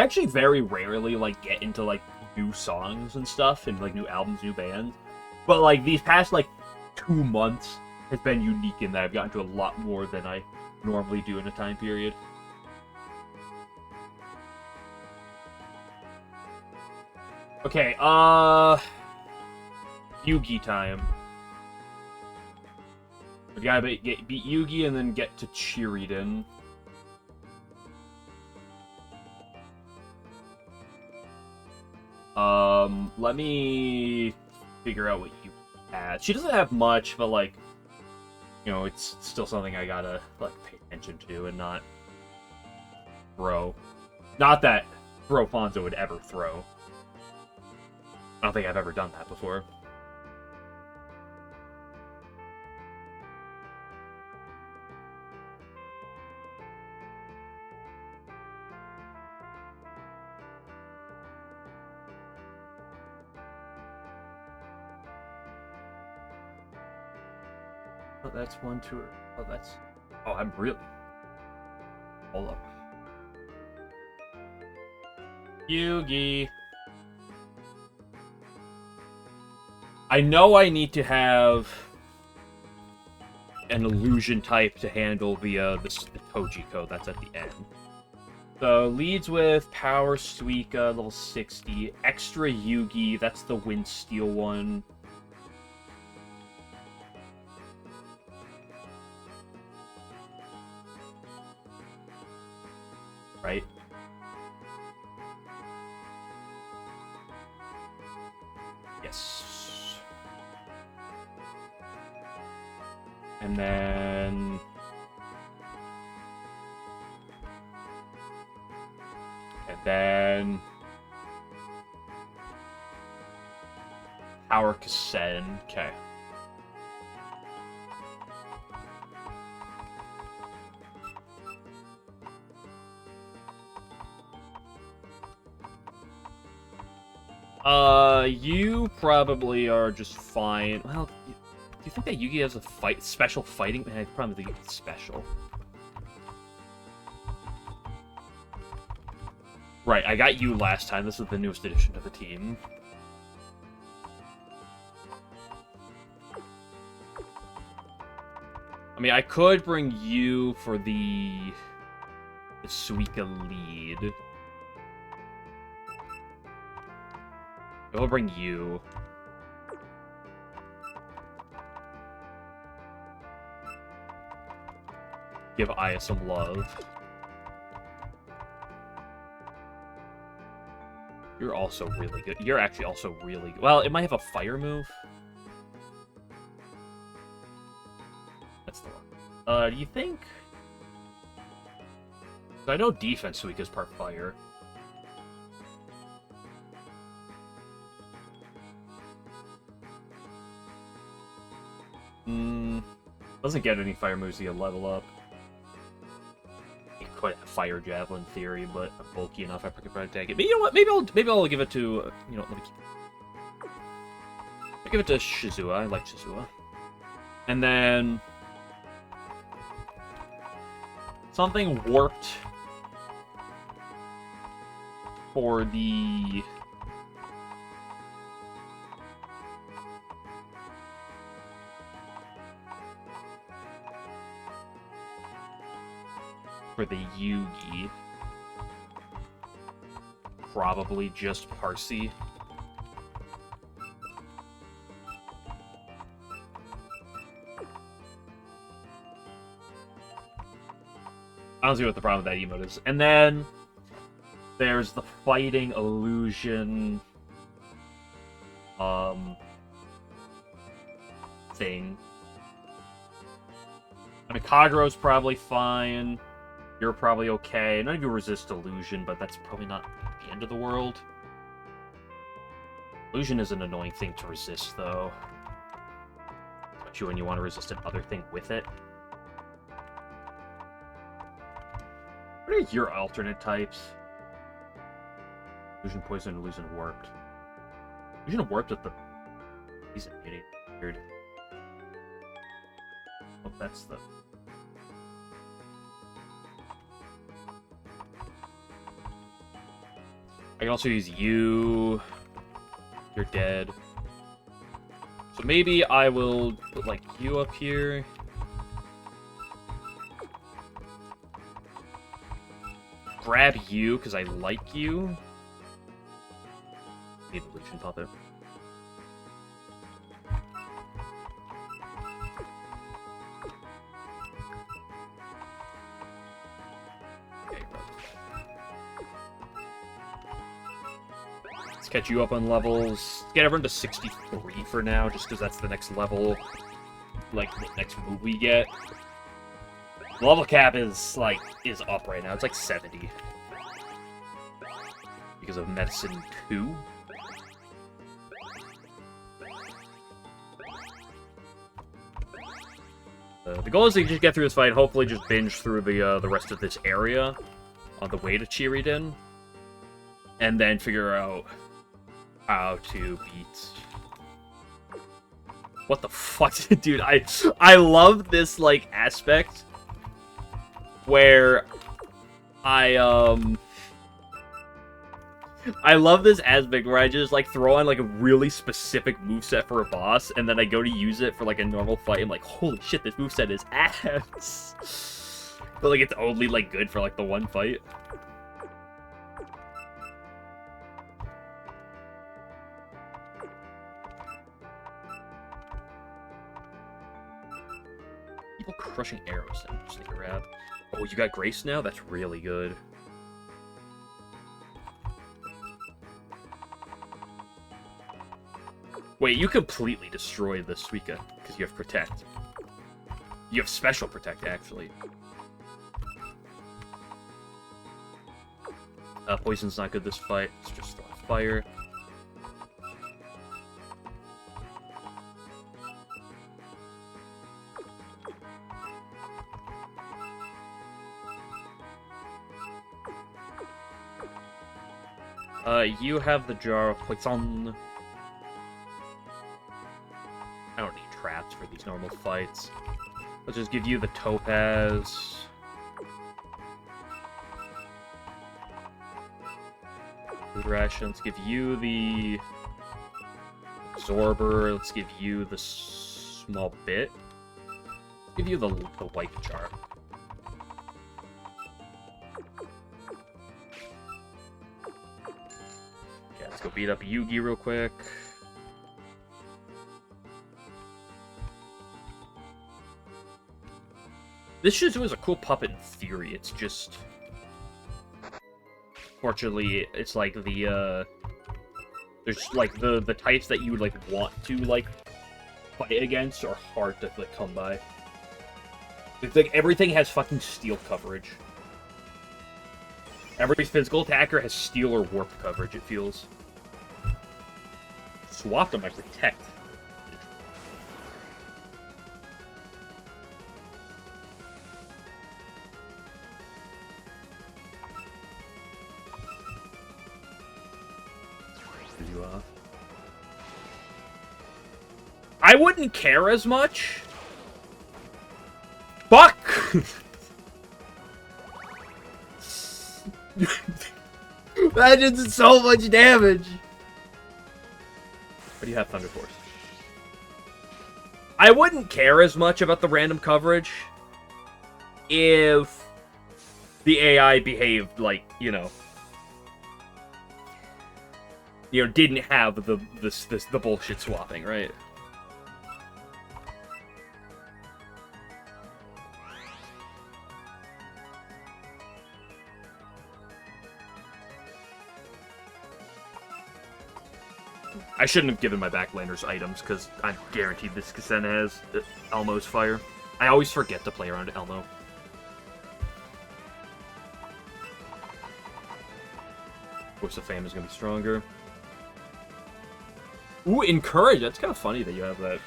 actually very rarely, like, get into, like, new songs and stuff, and, like, new albums, new bands. But, like, these past, like, 2 months has been unique in that I've gotten to a lot more than I normally do in a time period. Okay, Yugi time. We gotta beat Yugi and then get to Chiriden. Let me figure out what you had. She doesn't have much, but, like, you know, it's still something I gotta, like, pay attention to and not throw. Not that throw Fonzo would ever throw. I don't think I've ever done that before. Oh, that's 1, 2. Oh, that's... Oh, I'm really... Hold up. Yugi. I know I need to have an illusion type to handle the Toji code that's at the end. So, leads with Power Suika, level 60. Extra Yugi, that's the Wind Steel one. Right? Yes. And then... Power Kasen. Okay. You probably are just fine. Well, do you think that Yugi has a special fighting? I probably think it's special. Right, I got you last time. This is the newest addition to the team. I mean, I could bring you for the Suika lead. I'll bring you. Give Aya some love. You're also really good. You're actually also really good. Well, it might have a fire move. That's the one. Do you think... I know defense Suika's part fire. Doesn't get any fire moves to level up. You could have fire javelin theory, but I'm bulky enough I could probably take it. But you know what? Maybe I'll give it to you know. I'll give it to Shizua. I like Shizua. And then something warped for the. For the Yugi. Probably just Parsi. I don't see what the problem with that emote is. And then there's the fighting illusion thing. I mean, Kagero's probably fine. You're probably okay. None of you resist illusion, but that's probably not the end of the world. Illusion is an annoying thing to resist, though. Especially when you want to resist another thing with it. What are your alternate types? Illusion, poison, illusion, warped. Illusion warped at the... He's an idiot. Weird. Oh, that's the... can also use you. You're dead. So maybe I will put, like, you up here. Grab you, because I like you. Evolution puppet. Let's catch you up on levels. Get everyone to 63 for now, just because that's the next level. Like, the next move we get. The level cap is up right now. It's like 70. Because of Medicine 2. The goal is to just get through this fight, hopefully just binge through the rest of this area on the way to Chiriden, and then figure out how to beat... What the fuck? Dude, I love this, like, aspect where I love this aspect where I just, like, throw on, like, a really specific moveset for a boss, and then I go to use it for, like, a normal fight, and I'm like, holy shit, this moveset is ass! But, like, it's only, like, good for, like, the one fight. People crushing arrows, then just take a grab. Oh, you got Grace now? That's really good. Wait, you completely destroyed the Suika, because you have Protect. You have Special Protect, actually. Poison's not good this fight. It's just throwing fire. You have the Jar of Poison. I don't need traps for these normal fights. Let's just give you the Topaz. Food rations. Give you the Absorber. Let's give you the small bit. Let's give you the white jar. Okay, let's go beat up Yugi real quick. This Shizu is a cool puppet in theory, it's just... Fortunately, it's like the, there's, like, the types that you would, like, want to, like, fight against are hard to, like, come by. It's like, everything has fucking steel coverage. Every physical attacker has steel or warp coverage, it feels. Swapped on my Protect. I wouldn't care as much. Fuck! That did so much damage. What do you have, Thunder Force? I wouldn't care as much about the random coverage if the AI behaved like, you didn't have the bullshit swapping, right? I shouldn't have given my backlanders items, because I'm guaranteed this Kasen has Elmo's fire. I always forget to play around Elmo. Voice of Fame is going to be stronger. Ooh, Encourage! That's kind of funny that you have that.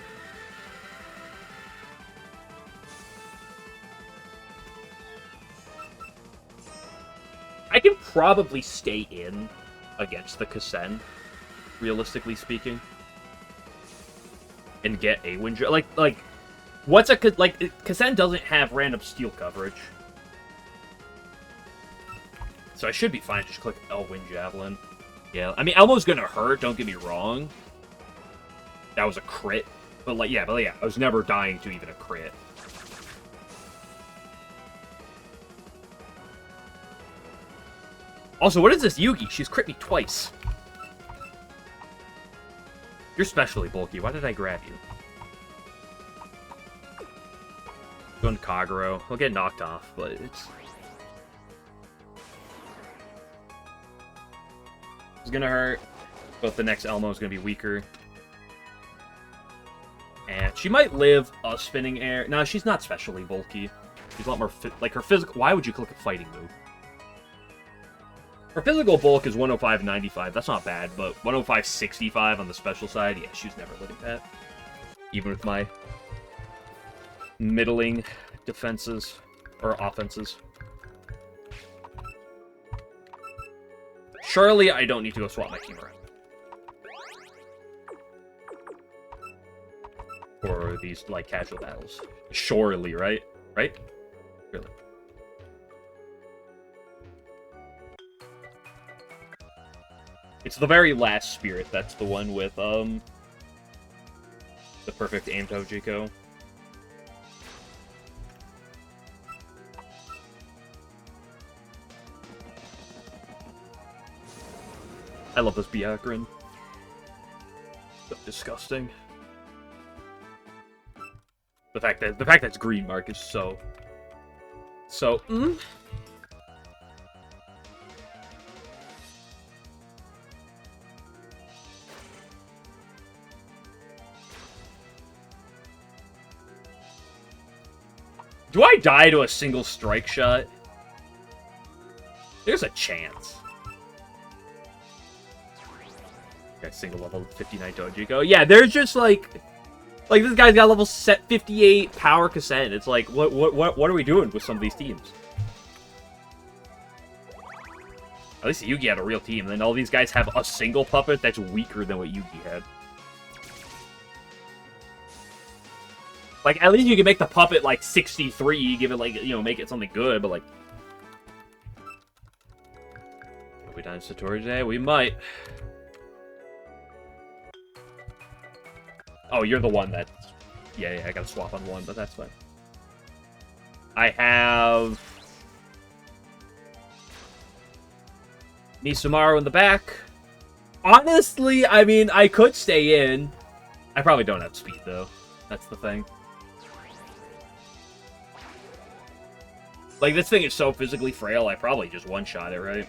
I can probably stay in against the Kasen, realistically speaking, and get a win. Like, what's a Kasen doesn't have random steel coverage, so I should be fine. Just click L Wind Javelin. Yeah, I mean, Elmo's gonna hurt, don't get me wrong. That was a crit. But yeah, I was never dying to even a crit. Also, what is this Yugi? She's crit me twice. You're specially bulky. Why did I grab you? Going to Kagero. He'll get knocked off, but it's gonna hurt. But the next Elmo is gonna be weaker. And she might live a spinning air. No, she's not specially bulky. She's a lot more like her physical. Why would you click a fighting move? Her physical bulk is 105.95. That's not bad, but 105.65 on the special side. Yeah, she's never living that. Even with my middling defenses or offenses. Surely I don't need to go swap my team around. For these, like, casual battles. Surely, right? Right? Really. It's the very last spirit. That's the one with, the perfect aim Tojiko. I love this Byakuran. So disgusting. The fact that it's green mark is so. Do I die to a single strike shot? There's a chance. Okay, single level 59 Dojiko. Yeah, there's just like this guy's got level set 58 power cassette. It's like, what are we doing with some of these teams? At least Yugi had a real team, and then all these guys have a single puppet that's weaker than what Yugi had. Like, at least you can make the puppet, like, 63, give it, like, you know, make it something good, but, like... Are we done Satori today? We might. Oh, you're the one that... Yeah, I gotta swap on one, but that's fine. I have... Misumaru in the back. Honestly, I mean, I could stay in. I probably don't have speed, though. That's the thing. Like, this thing is so physically frail, I probably just one-shot it, right?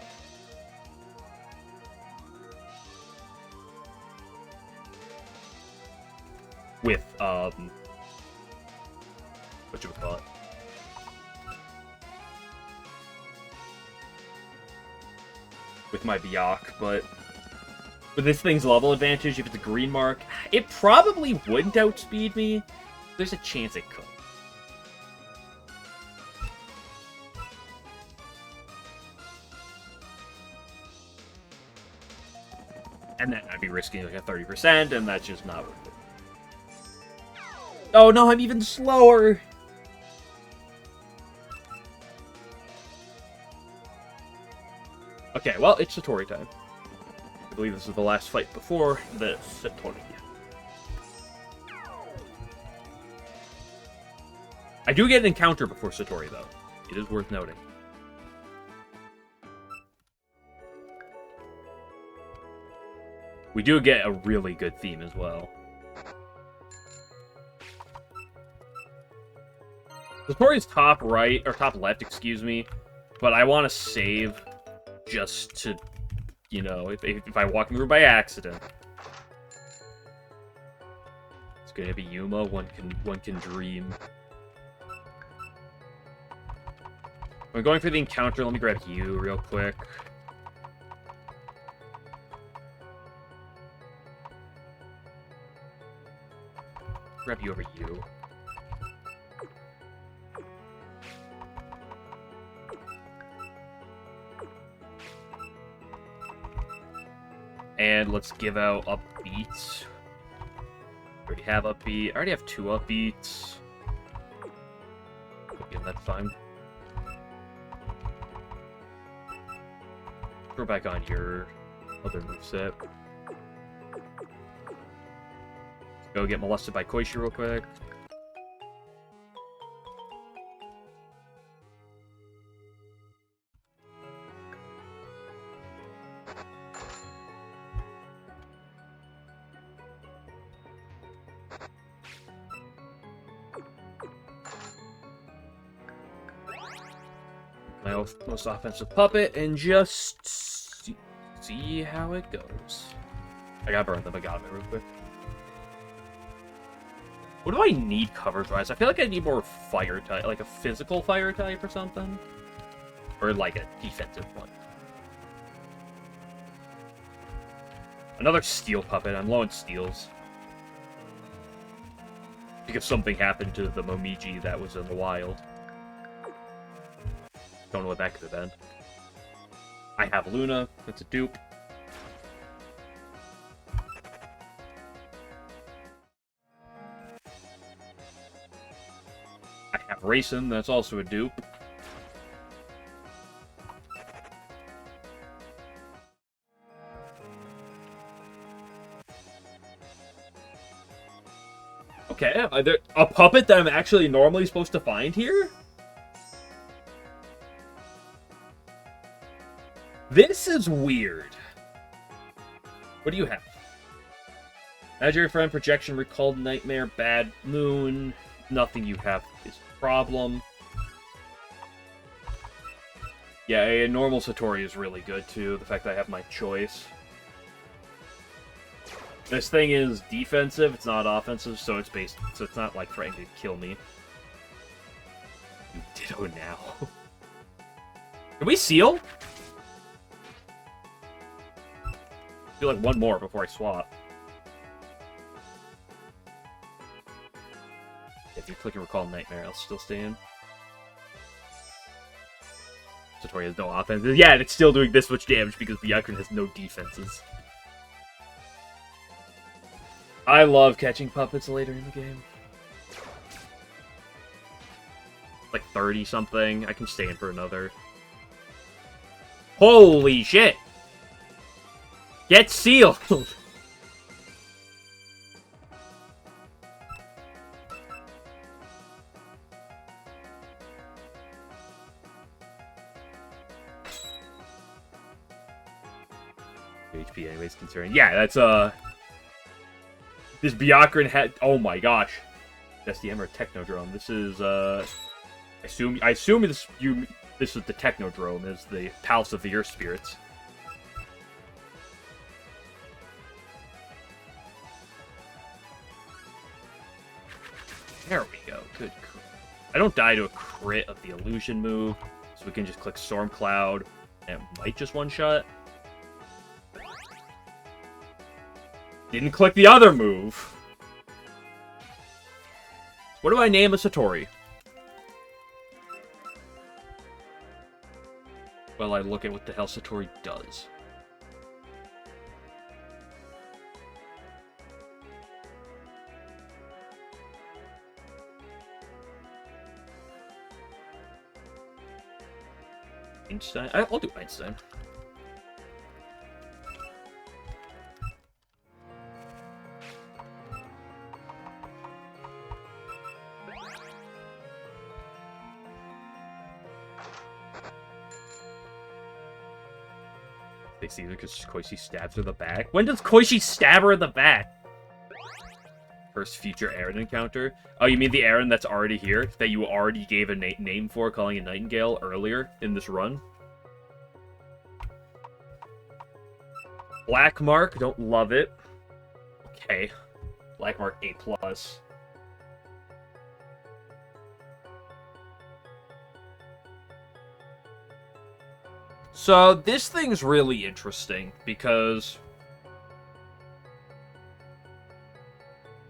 With, whatchamacallit? With my Byakuran, but with this thing's level advantage, if it's a green mark, it probably wouldn't outspeed me. There's a chance it could. And then I'd be risking like a 30%, and that's just not worth it. Oh no, I'm even slower! Okay, well, it's Satori time. I believe this is the last fight before the Satori. I do get an encounter before Satori, though. It is worth noting. We do get a really good theme as well. Satori's top right, or top left, excuse me, but I want to save just to, you know, if I walk through by accident. It's gonna be Yuma, one can dream. I'm going for the encounter, let me grab you real quick. Grab you over you. And let's give out upbeats. Already have upbeat. I already have 2 upbeats. Okay, that's fine. Throw back on your Other moveset. Let's go get molested by Koishi real quick. My most offensive puppet, and just see how it goes. I gotta burn the Megami real quick. What do I need coverage-wise? I feel like I need more fire type, like a physical fire type or something. Or like a defensive one. Another steel puppet. I'm low on steels. Because something happened to the Momiji that was in the wild. Don't know what that could have been. I have Luna. That's a dupe. I have Raisin. That's also a dupe. Okay, are there a puppet that I'm actually normally supposed to find here? This is weird. What do you have? Imaginary friend, projection, recalled nightmare, bad moon. Nothing you have is a problem. Yeah, a normal Satori is really good too. The fact that I have my choice. This thing is defensive, it's not offensive, so it's not like trying to kill me. You ditto now. Can we seal? I feel like one more before I swap. If you click and recall nightmare, I'll still stay in. Satori has no offenses. Yeah, and it's still doing this much damage because Byakuren has no defenses. I love catching puppets later in the game. Like 30-something. I can stay in for another. Holy shit! Get sealed! HP anyways concerning. Yeah, that's this Byakuren had, oh my gosh. SDM or Technodrome. This is I assume this is the Technodrome, is the Palace of the Earth Spirits. There we go. Good. I don't die to a crit of the illusion move, so we can just click Storm Cloud, and it might just one-shot. Didn't click the other move. What do I name a Satori? Well, I look at what the hell Satori does. Einstein? I'll do Einstein. They see her because Koichi stabs her in the back. When does Koichi stab her in the back? First future Aaron encounter. Oh, you mean the Aaron that's already here? That you already gave a name for, calling a Nightingale earlier in this run? Black Mark, don't love it. Okay. Black Mark A+. So, this thing's really interesting, because...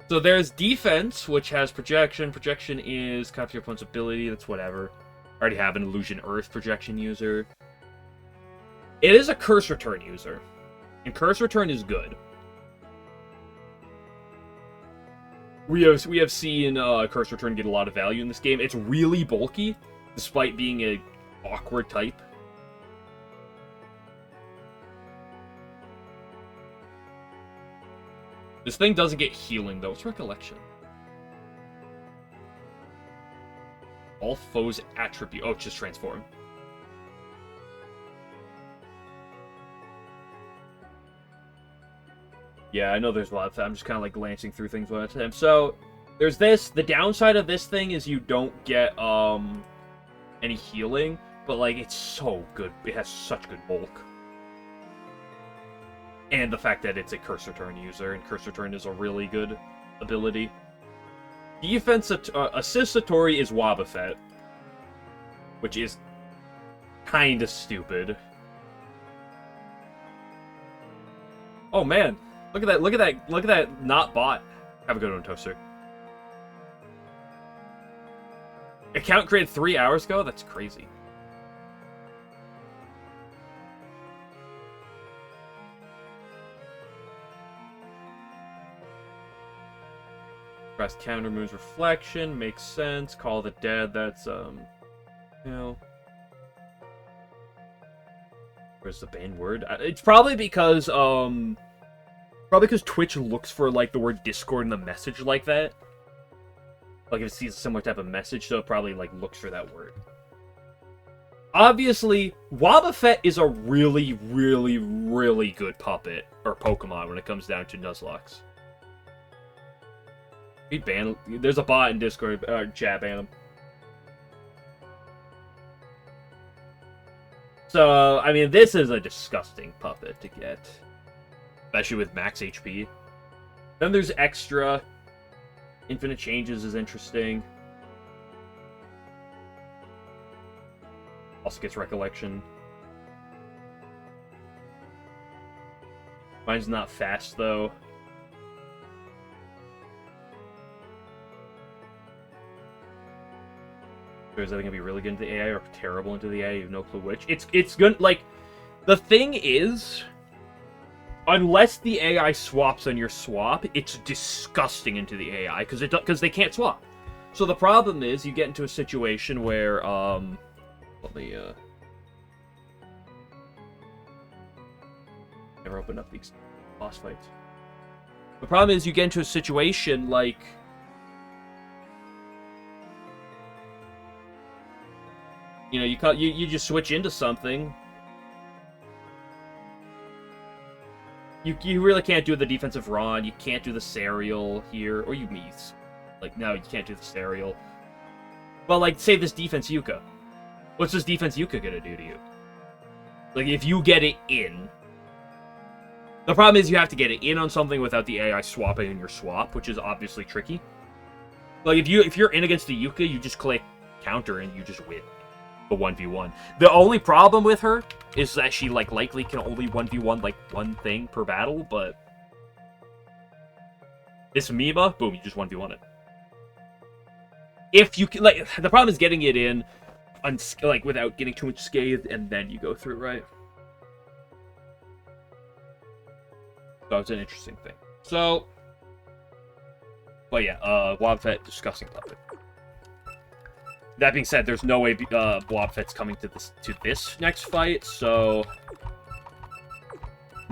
So there's defense, which has projection. Projection is counter your opponent's ability, that's whatever. I already have an Illusion Earth projection user. It is a Curse Return user. And Curse Return is good. We have seen Curse Return get a lot of value in this game. It's really bulky, despite being a awkward type. This thing doesn't get healing, though. What's recollection? All foes attribute. Oh, just transform. Yeah, I know there's a lot of that. I'm just kind of like glancing through things one at a time. So, there's this. The downside of this thing is you don't get any healing, but like it's so good. It has such good bulk. And the fact that it's a Curse Return user, and Curse Return is a really good ability. Defense Assist Satori is Wobbuffet, which is kind of stupid. Oh man, look at that! Look at that! Look at that! Not bot. Have a good one, Toaster. Account created 3 hours ago. That's crazy. Press counter moves reflection, makes sense. Call the dead, that's, you know. Where's the banned word? It's probably because, Twitch looks for, like, the word Discord in the message like that. Like, if it sees a similar type of message, so it probably, like, looks for that word. Obviously, Wobbuffet is a really, really, really good puppet, or Pokemon, when it comes down to Nuzlocke. We ban. There's a bot in Discord. Chat ban him. So I mean, this is a disgusting puppet to get, especially with max HP. Then there's extra. Infinite Changes is interesting. Also gets Recollection. Mine's not fast though. Is that going to be really good into the AI or terrible into the AI? You have no clue which. It's good. Like, the thing is, unless the AI swaps on your swap, it's disgusting into the AI because they can't swap. So the problem is you get into a situation where let me never opened up these boss fights. The problem is you get into a situation like. You know, you just switch into something. You really can't do the defensive Ron. You can't do the Serial here, or you Mies. Like no, you can't do the Serial. Well, like say this defense Yuka. What's this defense Yuka gonna do to you? Like if you get it in. The problem is you have to get it in on something without the AI swapping in your swap, which is obviously tricky. Like if you're in against the Yuka, you just click counter and you just win. The 1v1. The only problem with her is that she, like, likely can only 1v1, like, one thing per battle, but... This Mima, boom, you just 1v1 it. If you can, like, the problem is getting it in, like, without getting too much scathed, and then you go through, right? So it's an interesting thing. So... But yeah, Wobbuffet, disgusting puppet. That being said, there's no way Wobbuffet's coming to this next fight, so...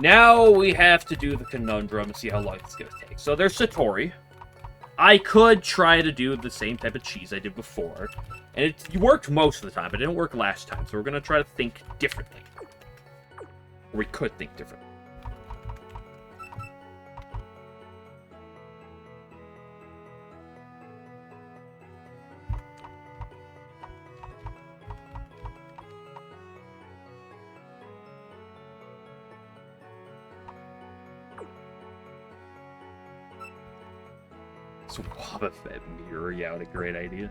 Now we have to do the conundrum and see how long it's going to take. So there's Satori. I could try to do the same type of cheese I did before. And it worked most of the time, but it didn't work last time. So we're going to try to think differently. Or we could think differently. Wobbuffet mirror, yeah, what a great idea.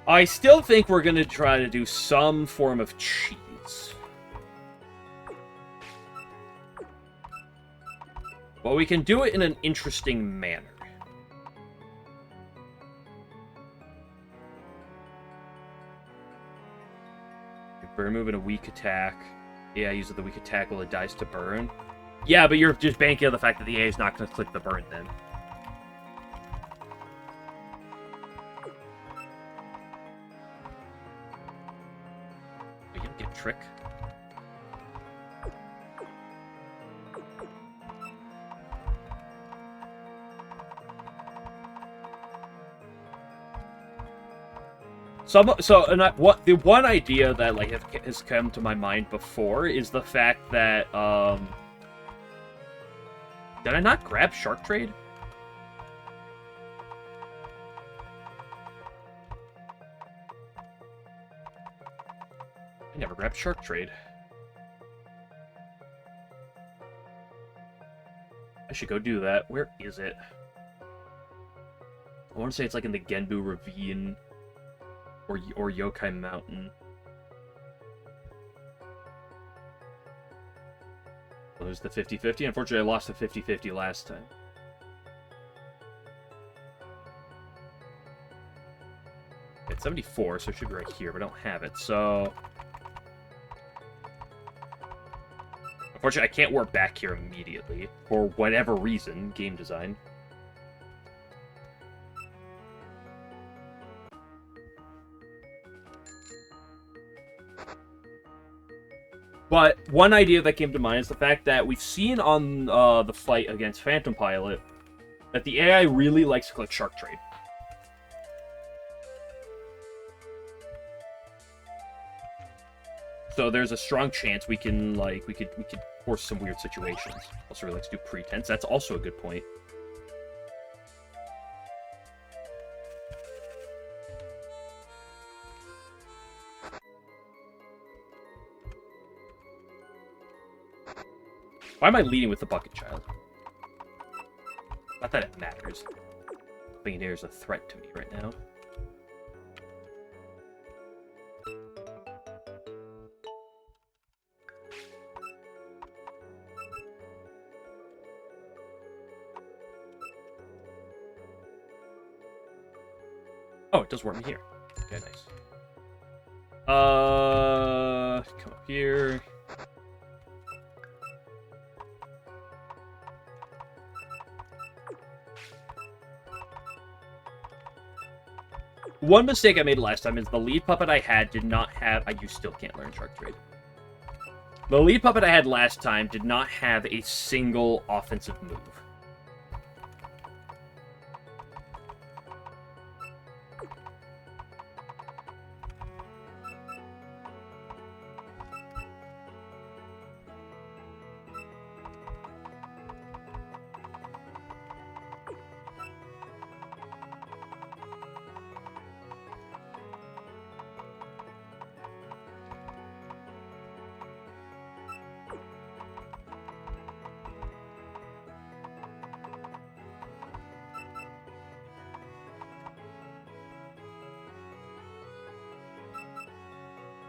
I still think we're gonna try to do some form of cheese. But we can do it in an interesting manner. Burn move and a weak attack. Yeah, I use the weak attack while it dies to burn. Yeah, but you're just banking on the fact that the A is not going to click the burn then. Are you going to get trick? What the one idea that like has come to my mind before is the fact that did I not grab Shark Trade? I never grabbed Shark Trade. I should go do that. Where is it? I want to say it's like in the Genbu Ravine or Yokai Mountain. Well, there's the 50-50. Unfortunately, I lost the 50-50 last time. It's 74, so it should be right here, but I don't have it, so... Unfortunately, I can't warp back here immediately, for whatever reason, game design. But one idea that came to mind is the fact that we've seen on the fight against Phantom Pilot that the AI really likes to click Shark Trade. So there's a strong chance we can we could force some weird situations. Also, really likes to do pretense. That's also a good point. Why am I leading with the Bucket Child? Not that it matters. Thinking there's a threat to me right now. Oh, it does warp me here. Okay, nice. Come up here. One mistake I made last time is the lead puppet I had did not have... You still can't learn Shark Trade. The lead puppet I had last time did not have a single offensive move.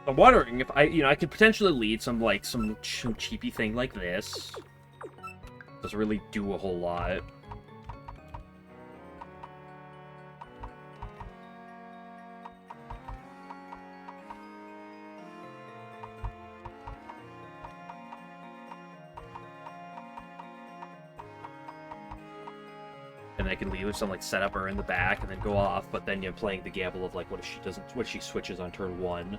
I'm wondering if I could potentially lead some cheapy thing like this. Doesn't really do a whole lot. And I can lead with some set up her in the back and then go off, but then you're playing the gamble of what if she switches on turn 1.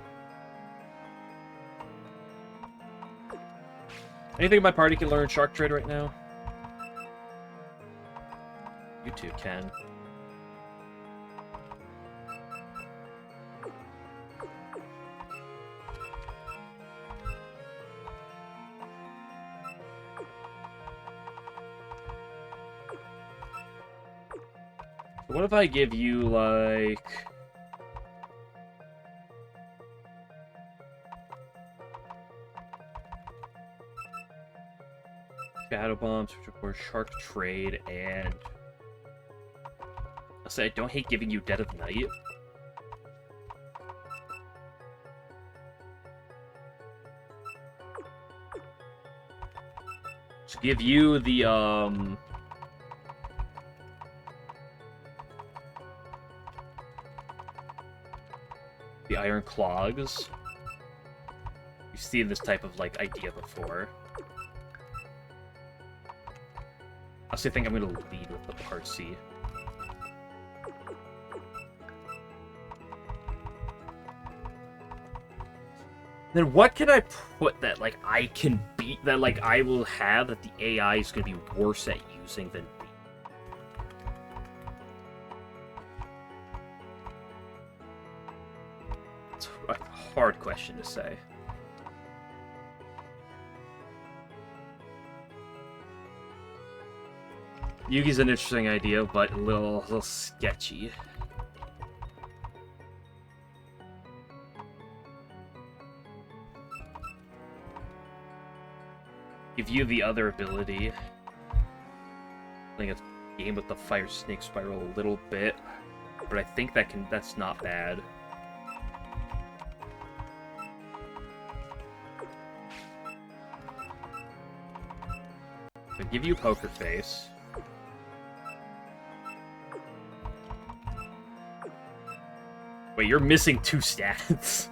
Anything in my party can learn Shark Trade right now? You two can. What if I give you, Shadow Bombs, which of course Shark Trade, and I'll say I don't hate giving you Dead of Night. To give you the Iron Clogs. You've seen this type of idea before. I also think I'm going to lead with the Part C. Then what can I put that I can beat, that I will have, that the AI is going to be worse at using than me? It's a hard question to say. Yugi's an interesting idea, but a little sketchy. Give you the other ability. I think it's game with the fire snake spiral a little bit, but I think that's not bad. I give you poker face. Wait, you're missing 2 stats.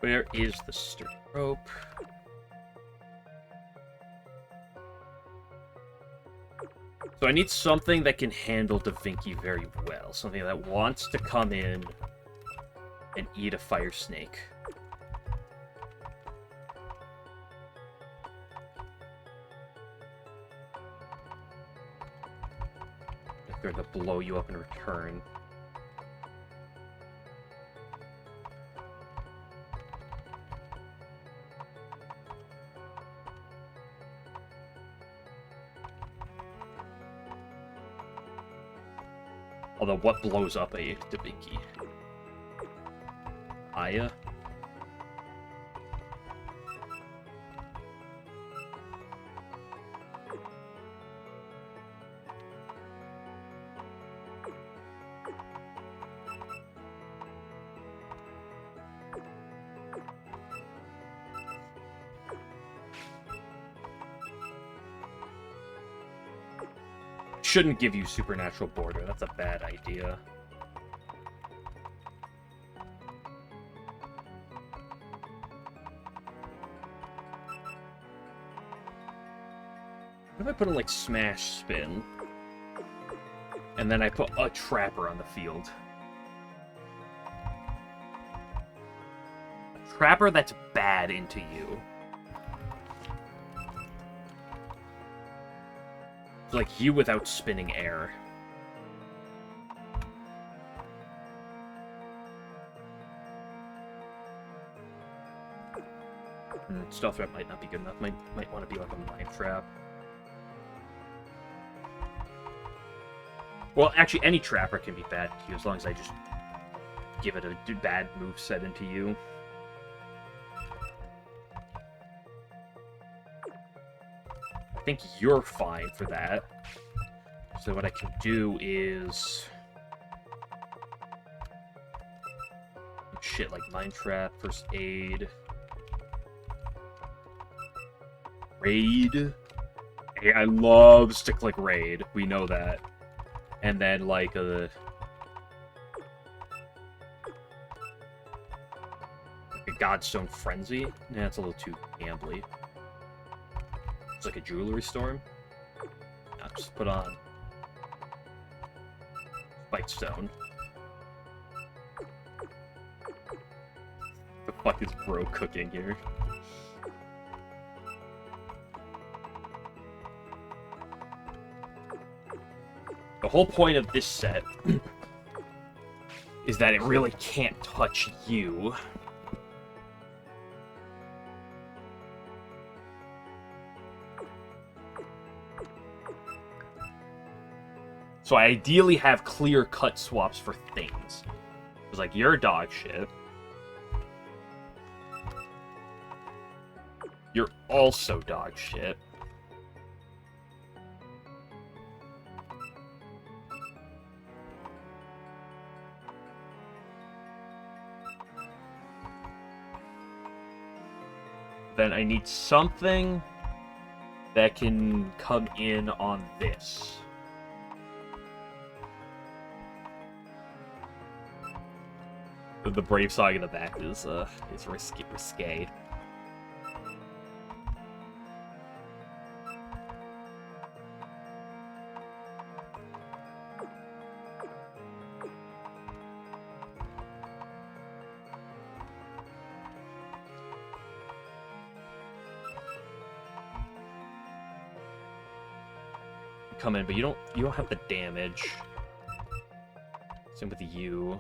Where is the sturdy rope? So I need something that can handle Da Vinci very well. Something that wants to come in and eat a fire snake. They're going to blow you up in return. Although, what blows up a Da Vinci? Aya? Shouldn't give you supernatural border. That's a bad idea. What if I put in, like, Smash Spin? And then I put a Trapper on the field. A Trapper that's bad into you. Like you without spinning air. Stealth Trap might not be good enough. Might want to be like a Mind Trap. Well, actually, any Trapper can be bad to you as long as I just give it a bad moveset into you. I think you're fine for that. So what I can do is... shit like Mind Trap, First Aid... Raid? Hey, I love to-click Raid. We know that. And then, like, a Godstone Frenzy? Nah, that's a little too gambly. It's like a Jewelry Storm. I'll just put on Spike Stone. The fuck is bro cooking here? The whole point of this set is that it really can't touch you. So I ideally have clear-cut swaps for things. It's like, you're dog shit. You're also dog shit. Then I need something that can come in on this. The Brave Song in the back is risque. come in, but you don't have the damage. Same with you.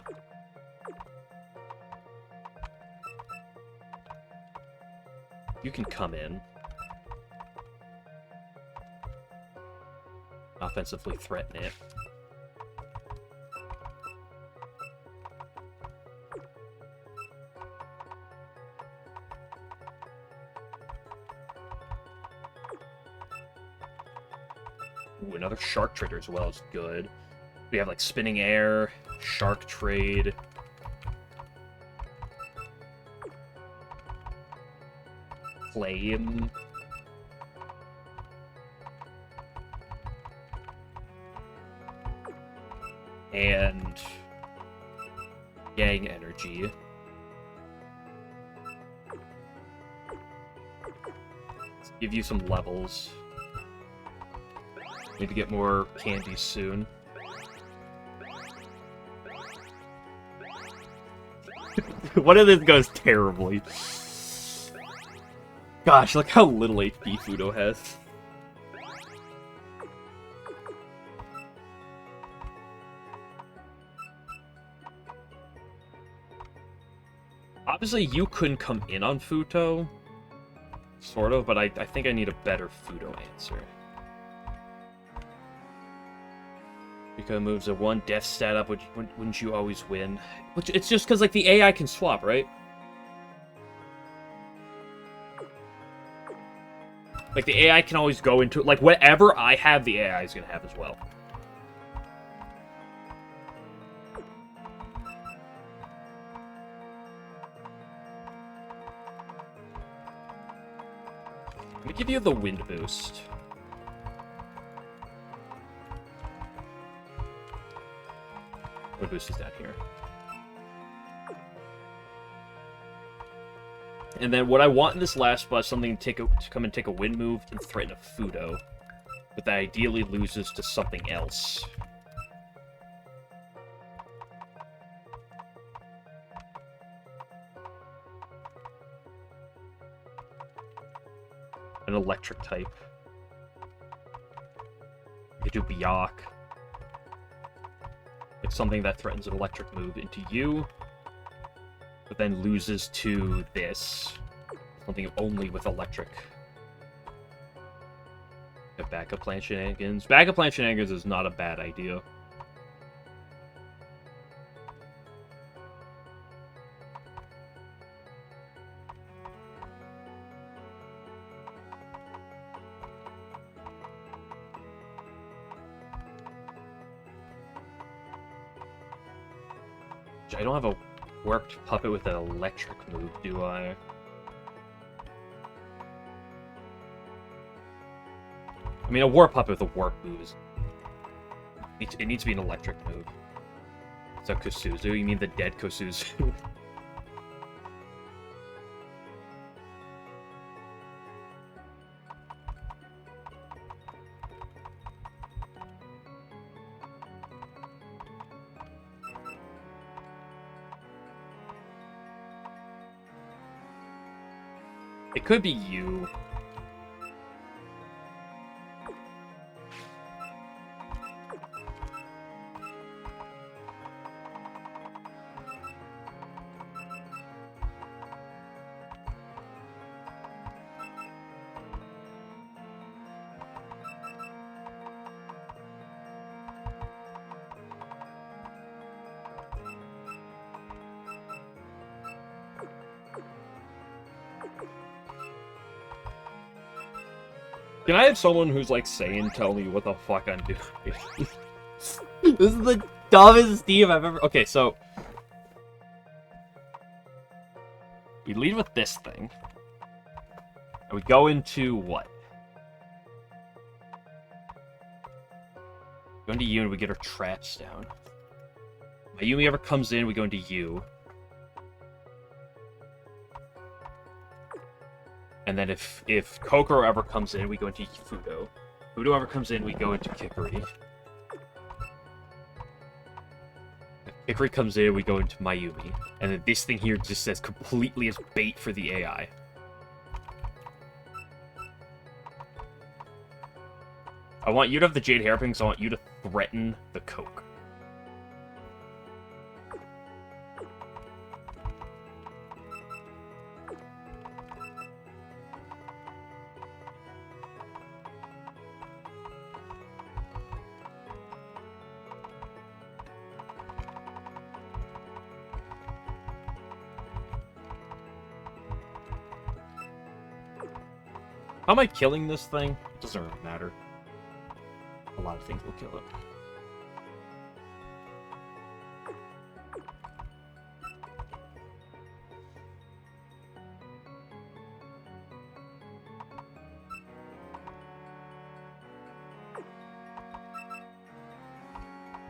You can come in. Offensively threaten it. Ooh, another shark trader as well is good. We have like spinning air, shark trade. Flame. And Yang energy. Let's give you some levels. Need to get more candies soon. One of this goes terribly. Gosh, look how little HP Fudo has. Obviously, you couldn't come in on Futo. Sort of, but I think I need a better Fudo answer. Because moves a 1 death stat up, wouldn't you always win? Which it's just because like the AI can swap, right? Like the AI can always go into like whatever I have, the AI is gonna have as well. Let me give you the wind boost. Wind boost is down here. And then what I want in this last boss, something to come and take a wind move and threaten a Fudo. But that ideally loses to something else. An electric type. You could do Byac. Like something that threatens an electric move into you, but then loses to this. Something only with electric. Backup plan shenanigans. Backup plan shenanigans is not a bad idea. I don't have a warped puppet with an electric move, do I? I mean, a warp puppet with a warp move is... It needs to be an electric move. Is that Kosuzu? You mean the dead Kosuzu? It could be you. Can I have someone who's like Saiyan tell me what the fuck I'm doing? This is the dumbest Steve I've ever... Okay, so... We lead with this thing. And we go into what? Go into you and we get our traps down. Mayumi ever comes in, we go into you. And then if Kokoro ever comes in, we go into Fudo. Fudo ever comes in, we go into Kikori. If Kikori comes in, we go into Mayumi. And then this thing here just says completely as bait for the AI. I want you to have the Jade Hairpin because I want you to threaten the Coke. How am I killing this thing? It doesn't really matter. A lot of things will kill it.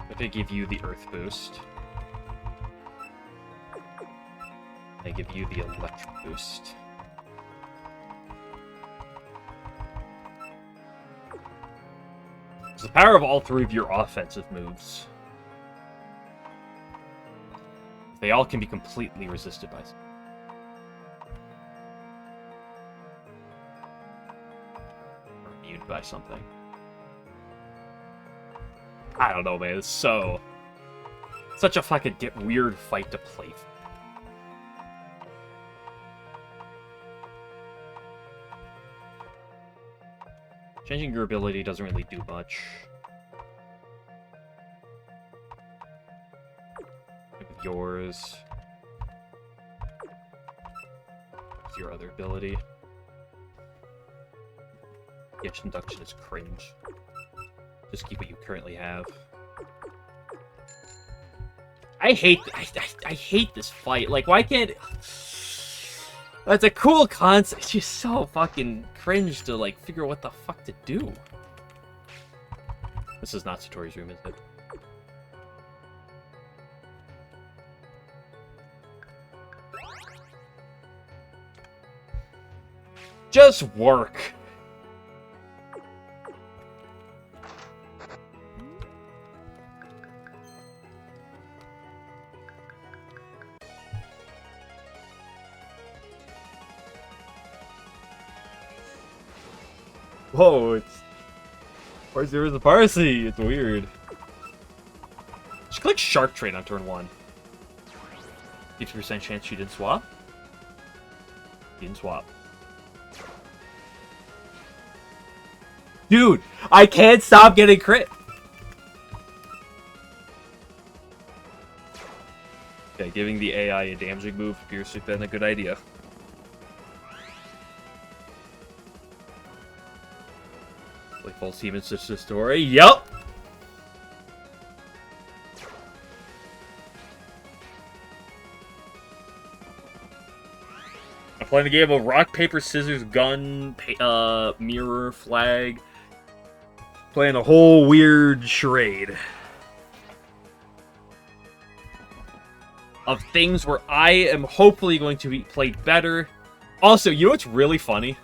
If I give you the Earth boost, I give you the Electric boost. It's the power of all three of your offensive moves. They all can be completely resisted by something. Or immune by something. I don't know, man. It's such a fucking weird fight to play. Changing your ability doesn't really do much. With yours. What's your other ability? Itch induction is cringe. Just keep what you currently have. I hate this fight. Like, why can't... That's a cool concept. It's just so fucking cringe to, like, figure out what the fuck to do. This is not Satori's room, is it? Just work. Whoa, it's... Where's there is a Parsley? It's weird. Just click Shark Trade on turn 1. 50% chance she didn't swap. Didn't swap. Dude, I can't stop getting crit! Okay, giving the AI a damaging move appears to have been a good idea. False Demon Sister Story. Yup! I'm playing a game of rock, paper, scissors, gun, mirror, flag. Playing a whole weird charade. Of things where I am hopefully going to be played better. Also, you know what's really funny?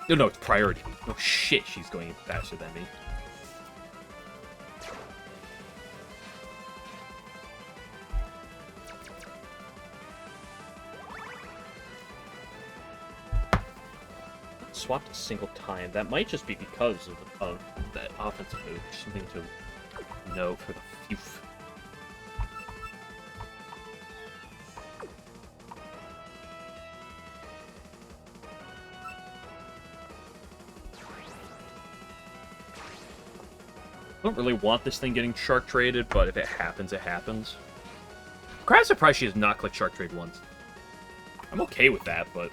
No, it's priority. No shit, she's going faster than me. Swapped a single time. That might just be because of that offensive move. Something to note for the future. I don't really want this thing getting Shark Traded, but if it happens, it happens. I'm kind of surprised she has not clicked Shark Trade once. I'm okay with that, but...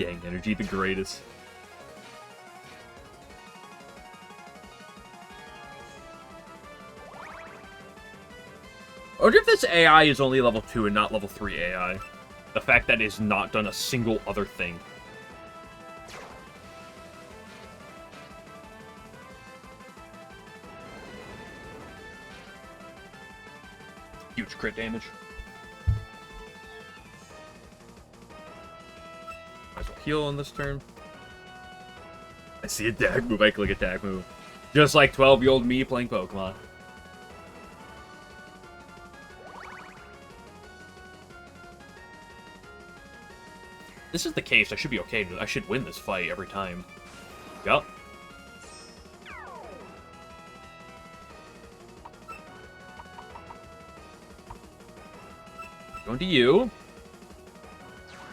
Yang energy, the greatest. I wonder if this AI is only level 2 and not level 3 AI. The fact that it has not done a single other thing. Huge crit damage. Might as well heal on this turn. I see a attack move. I click attack move. Just like 12-year-old me playing Pokemon. This is the case. I should be okay. I should win this fight every time. Yup. Going to you.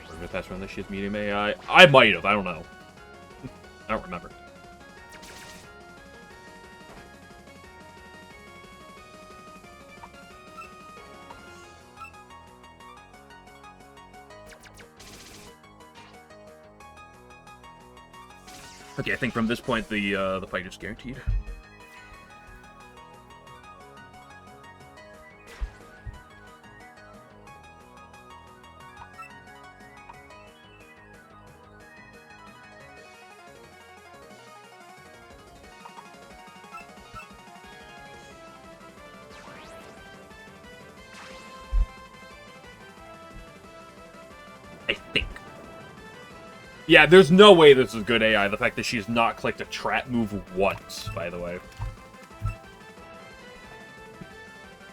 We're gonna pass around this shit's medium AI. I might have. I don't know. I don't remember. Okay, I think from this point the fight is guaranteed. I think. Yeah, there's no way this is good AI. The fact that she has not clicked a trap move once, by the way.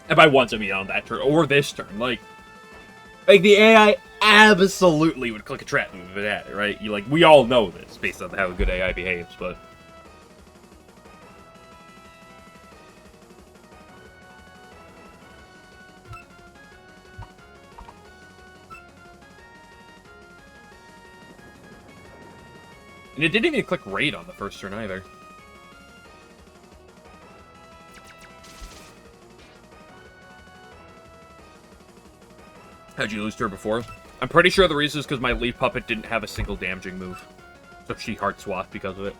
And by once, I mean on that turn, or this turn. Like the AI absolutely would click a trap move if it had it, right? We all know this, based on how good AI behaves, but... And it didn't even click raid on the first turn either. How'd you lose to her before? I'm pretty sure the reason is because my Leaf Puppet didn't have a single damaging move. So she Heart Swath because of it.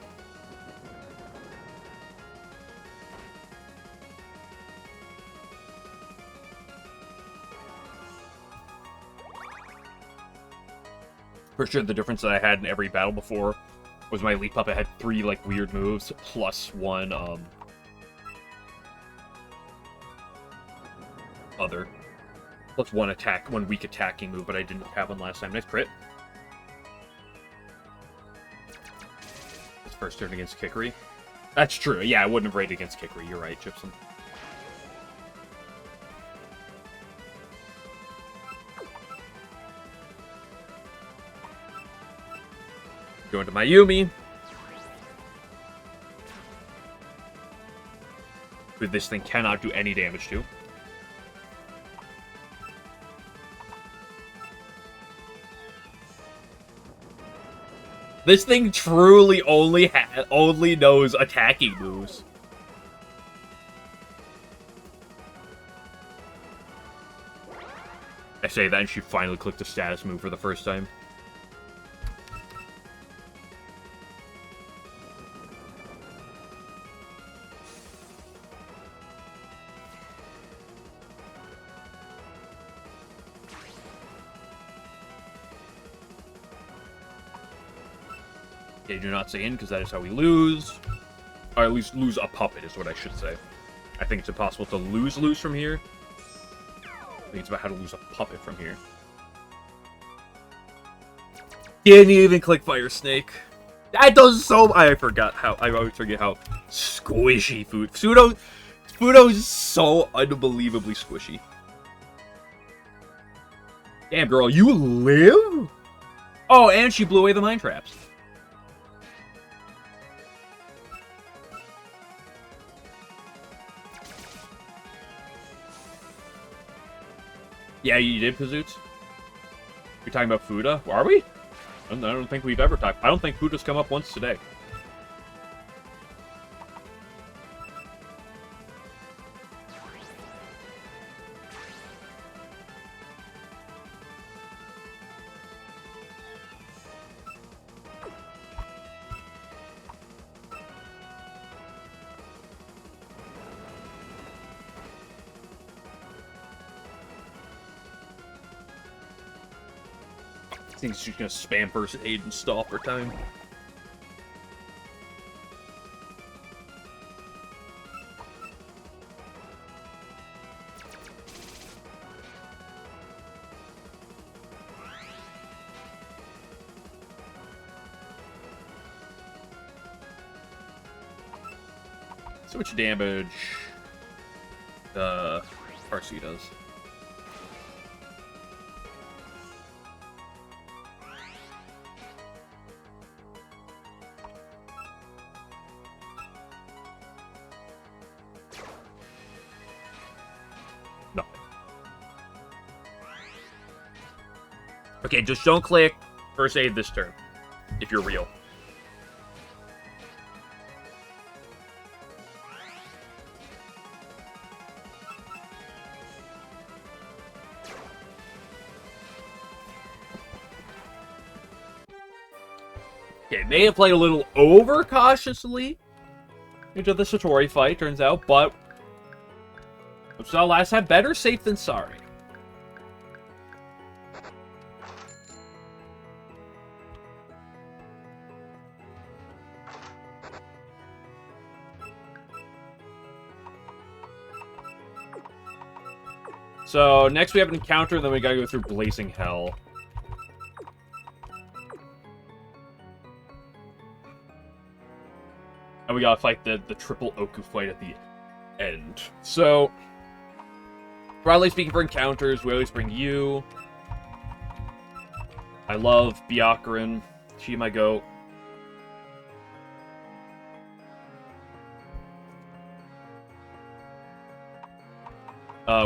For sure the difference that I had in every battle before was my Leaf Puppet had 3, weird moves, plus 1, other. Plus 1 weak attacking move, but I didn't have one last time. Nice crit. His first turn against Kikri. That's true. Yeah, I wouldn't have raided against Kikri. You're right, Chipson. Going to Mayumi. Who this thing cannot do any damage to. This thing truly only knows attacking moves. I say that and she finally clicked a status move for the first time. Okay, do not say in, because that is how we lose. Or at least lose a puppet, is what I should say. I think it's impossible to lose from here. I think it's about how to lose a puppet from here. Didn't even click Fire Snake. That does so... I forgot how... I always forget how squishy Fudo is so unbelievably squishy. Damn, girl, you live? Oh, and she blew away the mine traps. Yeah, you did, Pazoots? You're talking about Fuda? Are we? I don't think we've ever talked... I don't think Fuda's come up once today. I think she's gonna spam first aid and stop her time. So much damage Parsi does. No. Okay, just don't click first aid this turn if you're real. Okay, may have played a little over-cautiously into the Satori fight, turns out, but we saw last time, better safe than sorry. So, next we have an encounter, then we gotta go through Blazing Hell. And we gotta fight the triple Okuu fight at the end. So, broadly speaking for encounters, we always bring you. I love Byakuren. She my goat.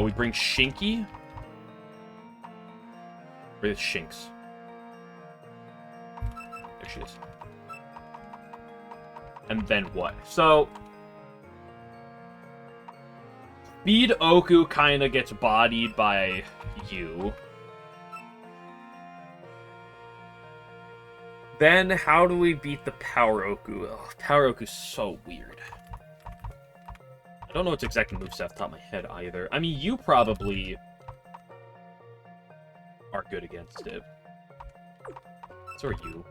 We bring Shinky. Where's Shinx? There she is. And then what? So, Speed Okuu kind of gets bodied by you. Then, how do we beat the Power Okuu? Oh, Power Oku's so weird. I don't know what's exact moveset off the top of my head either. I mean, you probably are good against it. So are you.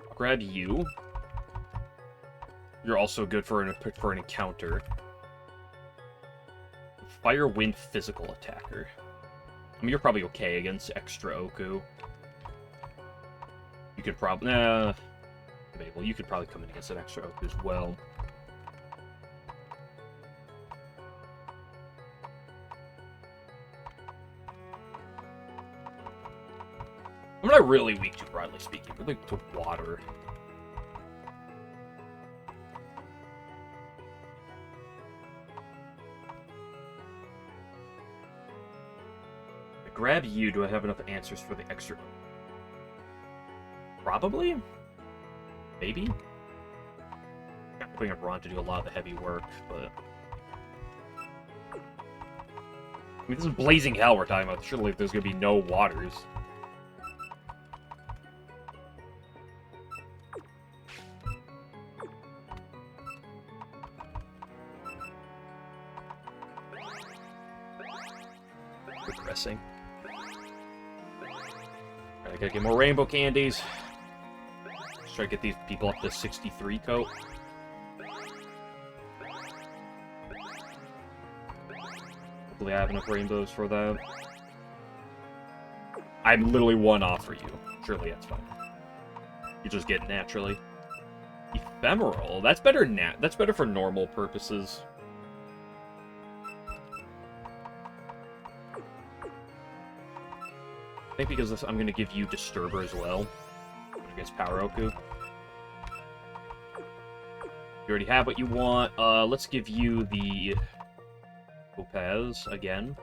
I'll grab you. You're also good for an encounter. Fire, Wind, Physical Attacker. I mean, you're probably okay against extra Okuu. You could probably... Nah. Well, you could probably come in against an extra Okuu as well. I'm not really weak to, broadly speaking. We're weak to water. I grab you. Do I have enough answers for the extra? Probably? Maybe? I'm putting up Ron to do a lot of the heavy work, but... I mean, this is Blazing Hell we're talking about. Surely there's gonna be no waters. Regressing. Alright, I gotta get more rainbow candies. Let's try to get these people up to 63 coat. Hopefully I have enough rainbows for that. I'm literally one off for you. Surely that's fine. You just get it naturally. Ephemeral. That's better that's better for normal purposes. I think because this, I'm going to give you Disturber as well. Against Power Okuu. You already have what you want. Let's give you the Topaz again.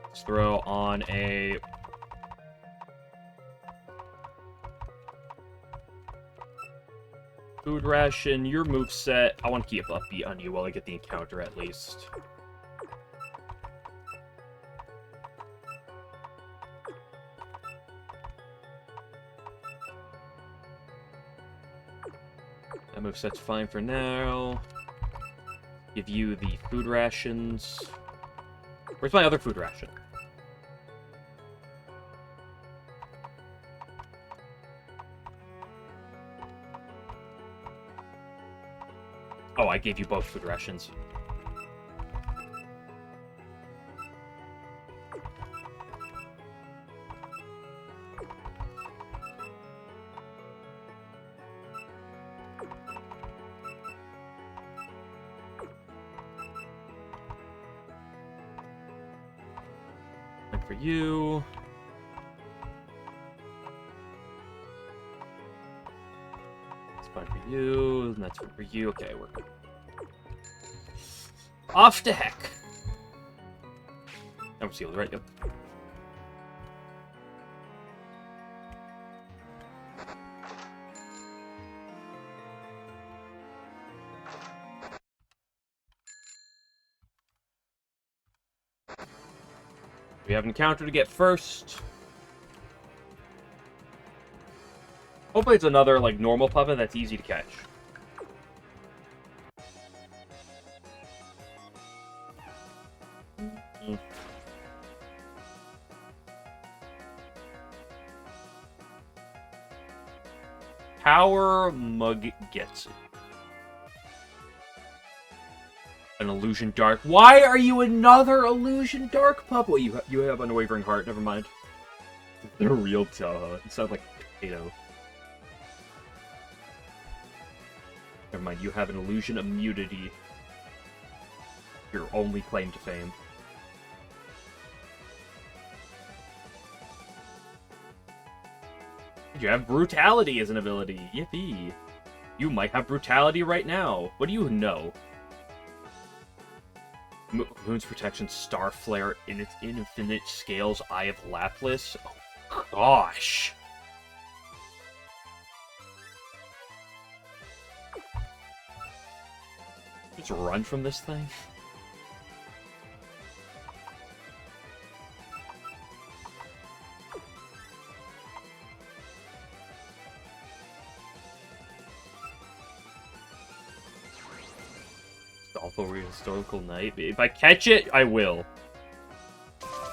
Let's throw on a... Food Ration. Your moveset. I want to keep upbeat on you while I get the encounter at least. That moveset's fine for now. Give you the food rations. Where's my other food ration? Oh, I gave you both food rations. And for you... Fine for you, and that's fine for you. Okay, we're good. Off to heck. Never sealed, right? Yep. We have an encounter to get first. Hopefully it's another, like, normal puppet that's easy to catch. Power Mug gets it. An Illusion Dark. Why are you another Illusion Dark pup? Well, you have Unwavering Heart. Never mind. They're real Touhou. It sounds like a potato. Never mind. You have an Illusion Immunity. Your only claim to fame. You have Brutality as an ability. Yippee. You might have Brutality right now. What do you know? Moon's Protection, Star Flare, in its infinite scales, Eye of Lapis. Oh, gosh. Just run from this thing? Awful Historical Night. If I catch it, I will.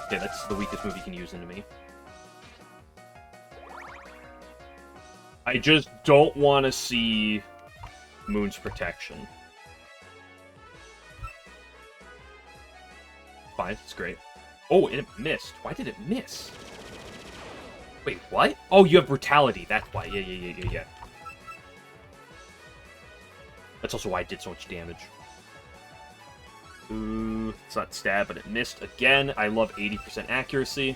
Okay, that's the weakest move you can use into me. I just don't want to see Moon's Protection. Fine, it's great. Oh, and it missed. Why did it miss? Wait, what? Oh, you have Brutality. That's why. Yeah. That's also why I did so much damage. Ooh, it's not stab, but it missed again. I love 80% accuracy.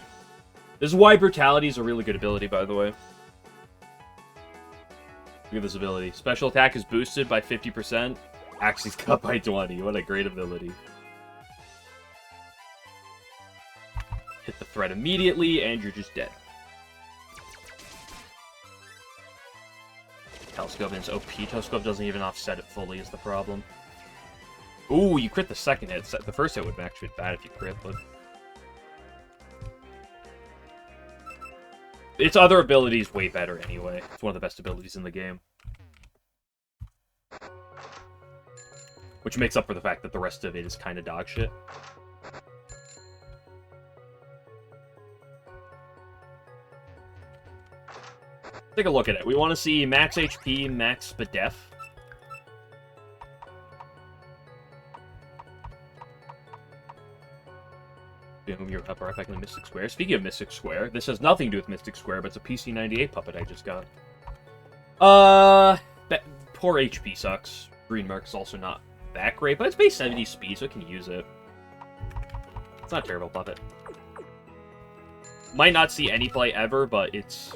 This is why Brutality is a really good ability, by the way. Look at this ability. Special attack is boosted by 50%. Accuracy's cut by 20. What a great ability. Hit the threat immediately, and you're just dead. Telescope is OP. Telescope doesn't even offset it fully is the problem. Ooh, you crit the second hit. The first hit would have actually been bad if you crit, but... Its other ability is way better anyway. It's one of the best abilities in the game. Which makes up for the fact that the rest of it is kind of dog shit. Take a look at it. We want to see max HP, max Spadef. You're up right back in the Mystic Square. Speaking of Mystic Square, this has nothing to do with Mystic Square, but it's a PC-98 puppet I just got. Poor HP sucks. Green Mark's also not that great, but it's base 70 speed, so it can use it. It's not a terrible puppet. Might not see any play ever, but it's...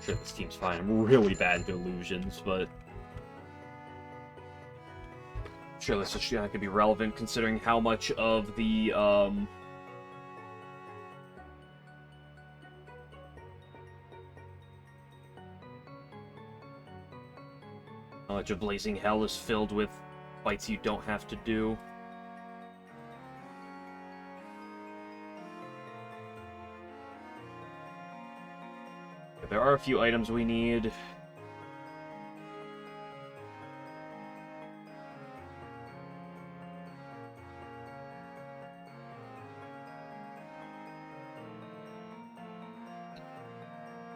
Sure, this team's fine. I'm really bad at illusions, but... Sure, this is could be relevant considering how much of the, how much of Blazing Hell is filled with fights you don't have to do. There are a few items we need.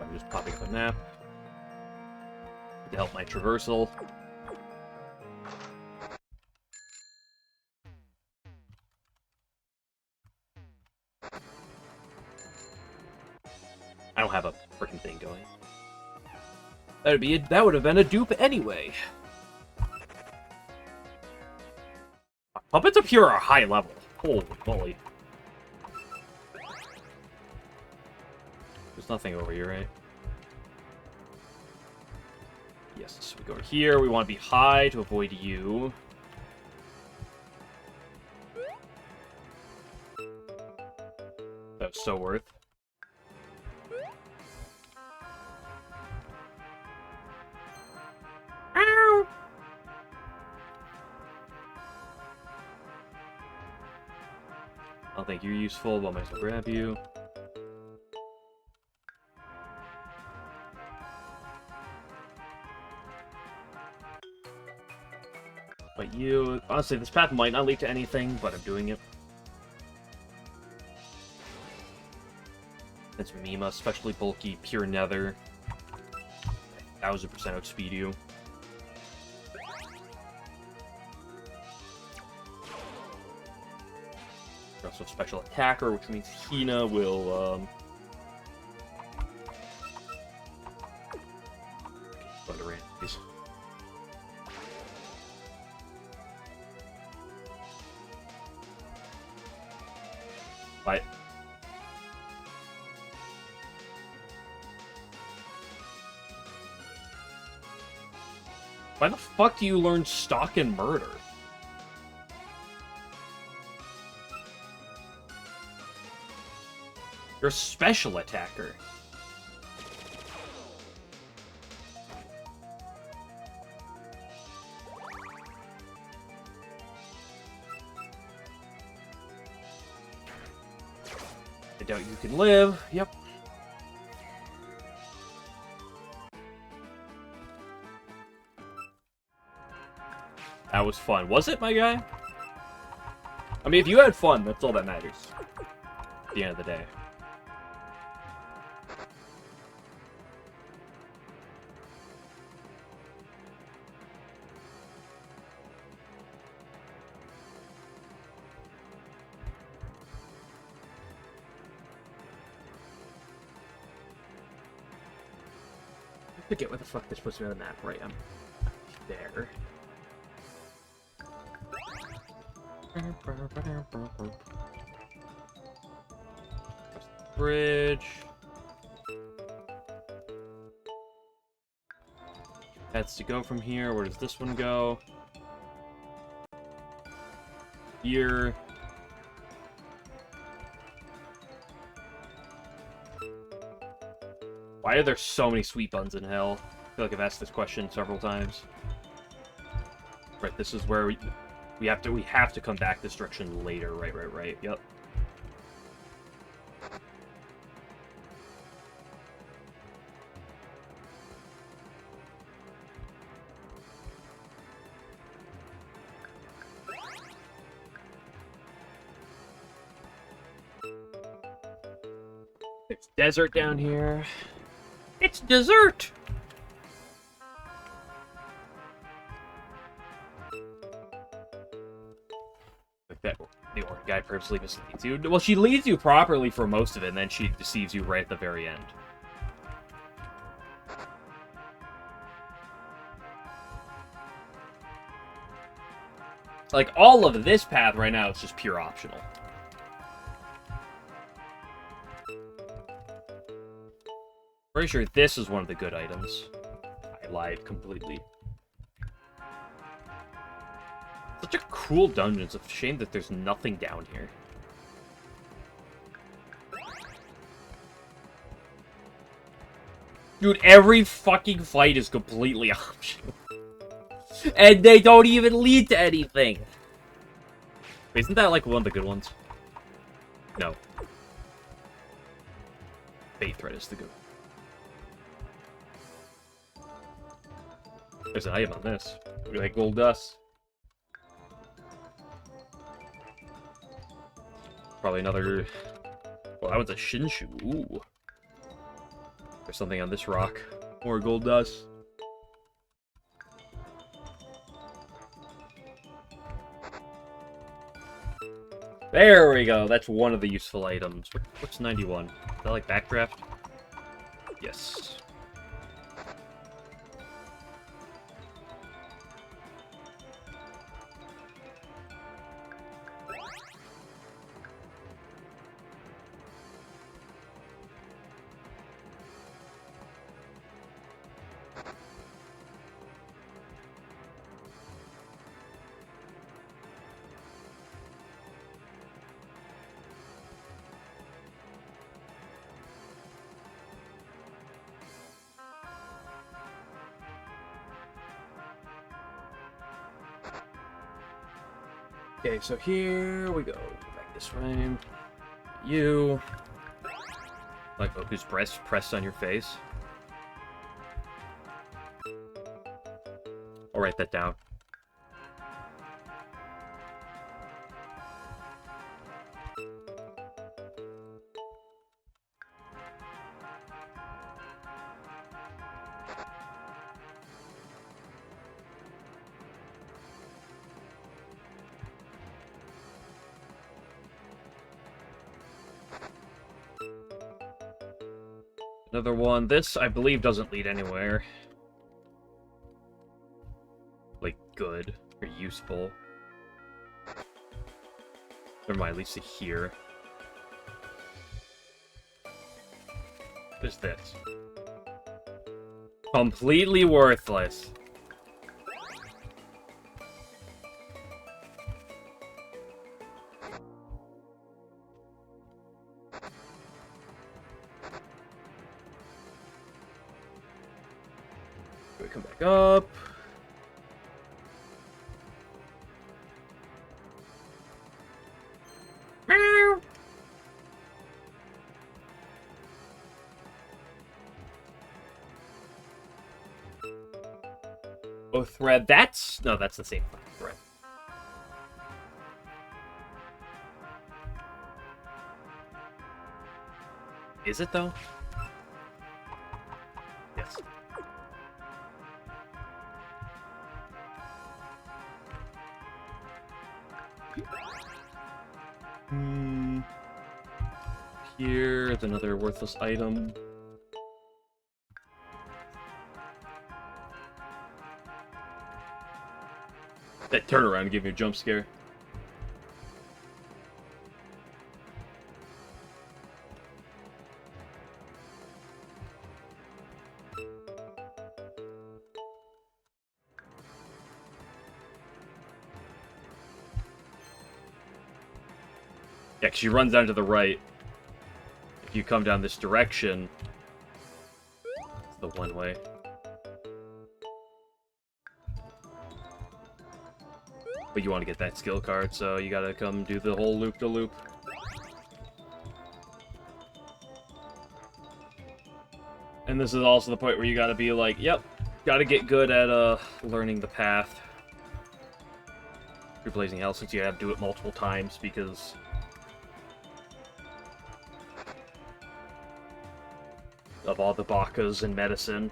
I'm just popping up a map to help my traversal. I don't have a freaking thing going. That would have been a dupe anyway. Puppets up here are high level. Holy moly. There's nothing over here, right? Yes, we go over here. We want to be high to avoid you. That was so worth. Ow! I don't think you're useful, but I might as well grab you. But you... Honestly, this path might not lead to anything, but I'm doing it. It's Mima, especially bulky, pure nether. 1000% outspeed you. You're also a special attacker, which means Hina will, Go to Randy's. What? Why the fuck do you learn stalk and murder? You're a special attacker. I doubt you can live. Yep. That was fun. Was it, my guy? I mean, if you had fun, that's all that matters. At the end of the day. I forget where the fuck they're supposed to be on the map. Right, I'm there. Bridge. That's to go from here. Where does this one go? Here. Why are there so many sweet buns in hell? I feel like I've asked this question several times. Right, this is where we have to come back this direction later. Right. Yep. It's desert down here. It's dessert! Like that, the orange guy purposely misleads you. Well, she leads you properly for most of it, and then she deceives you right at the very end. Like, all of this path right now is just pure optional. Pretty sure this is one of the good items. I lied completely. Such a cool dungeon. It's a shame that there's nothing down here. Dude, every fucking fight is completely optional. And they don't even lead to anything. Isn't that like one of the good ones? No. Fate Thread is the good one. There's an item on this. Look at that gold dust. Probably another... Well, that one's a Shinshu. Ooh. There's something on this rock. More gold dust. There we go. That's one of the useful items. What's 91? Is that like backdraft? Yes. Okay, so here we go. Back this way. You. Like Oku's breast pressed on your face. I'll write that down. Another one. This, I believe, doesn't lead anywhere. Like, good. Or useful. Never mind, at least to here. There's this. Completely worthless. We come back up. Oh, thread. That's... No, that's the same thread. Is it, though? Yes. Here's another worthless item. That turnaround gave me a jump scare. Yeah, 'cause she runs down to the right. If you come down this direction, it's the one way. But you want to get that skill card, so you gotta come do the whole loop-de-loop. And this is also the point where you gotta be like, yep, gotta get good at learning the path. You're Blazing Hell, since you have to do it multiple times, because... of all the bakas and medicine.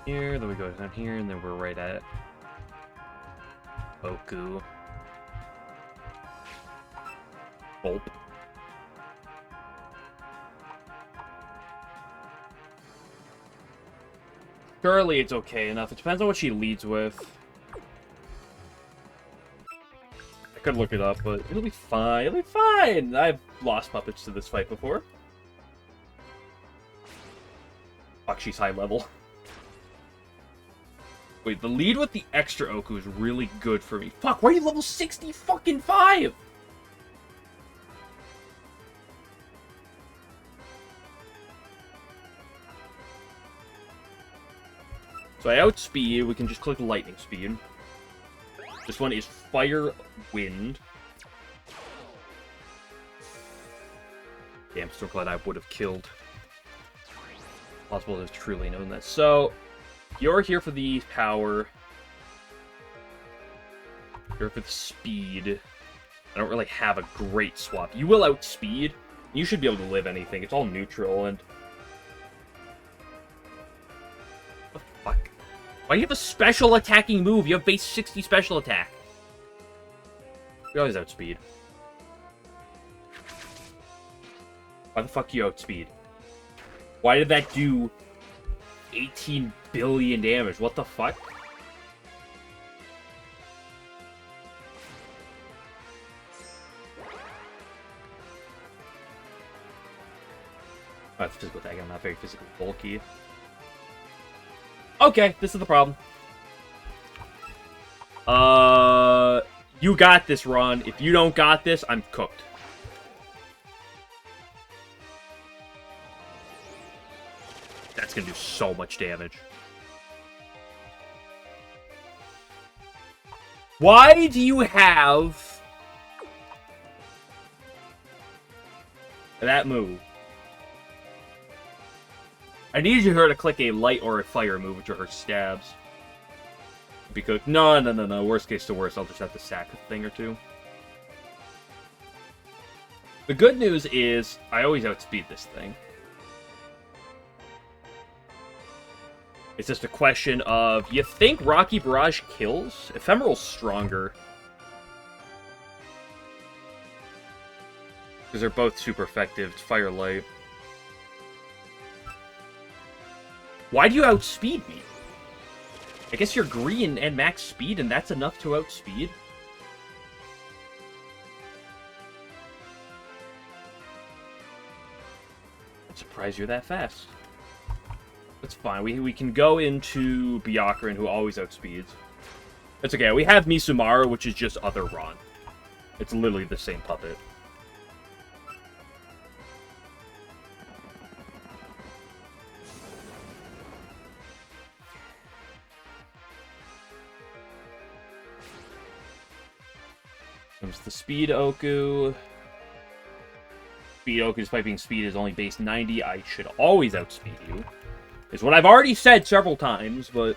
Here, then we go down here, and then we're right at Okuu. Bulp. Surely it's okay enough. It depends on what she leads with. I could look it up, but it'll be fine. It'll be fine! I've lost puppets to this fight before. fuck, she's high level. Wait, the lead with the extra Okuu is really good for me. Fuck, why are you level 60 fucking 5? So I outspeed, we can just click lightning speed. This one is fire, wind. Damn, so glad I would have killed. Possible to have truly known that. So, you're here for the power. You're for the speed. I don't really have a great swap. You will outspeed. You should be able to live anything. It's all neutral, and... What the fuck? Why do you have a special attacking move? You have base 60 special attack. You always outspeed. Why the fuck you outspeed? Why did that do 18 billion damage? What the fuck? Oh, that's physical attack. I'm not very physically bulky. Okay, this is the problem. You got this, Ron. If you don't got this, I'm cooked. That's gonna do so much damage. Why do you have that move? I needed her to click a light or a fire move, which are her stabs. Because no. Worst case to worst, I'll just have to sack a thing or two. The good news is I always outspeed this thing. It's just a question of, you think Rocky Barrage kills? Ephemeral's stronger. Because they're both super effective. It's Fire Light. Why do you outspeed me? I guess you're green and max speed, and that's enough to outspeed? I'm surprised you're that fast. That's fine. We can go into Byakuran, who always outspeeds. It's okay. We have Misumaru, which is just other Ron. It's literally the same puppet. Comes the Speed Okuu. Speed Okuu, despite being speed, is only base 90. I should always outspeed you. Is what I've already said several times, but...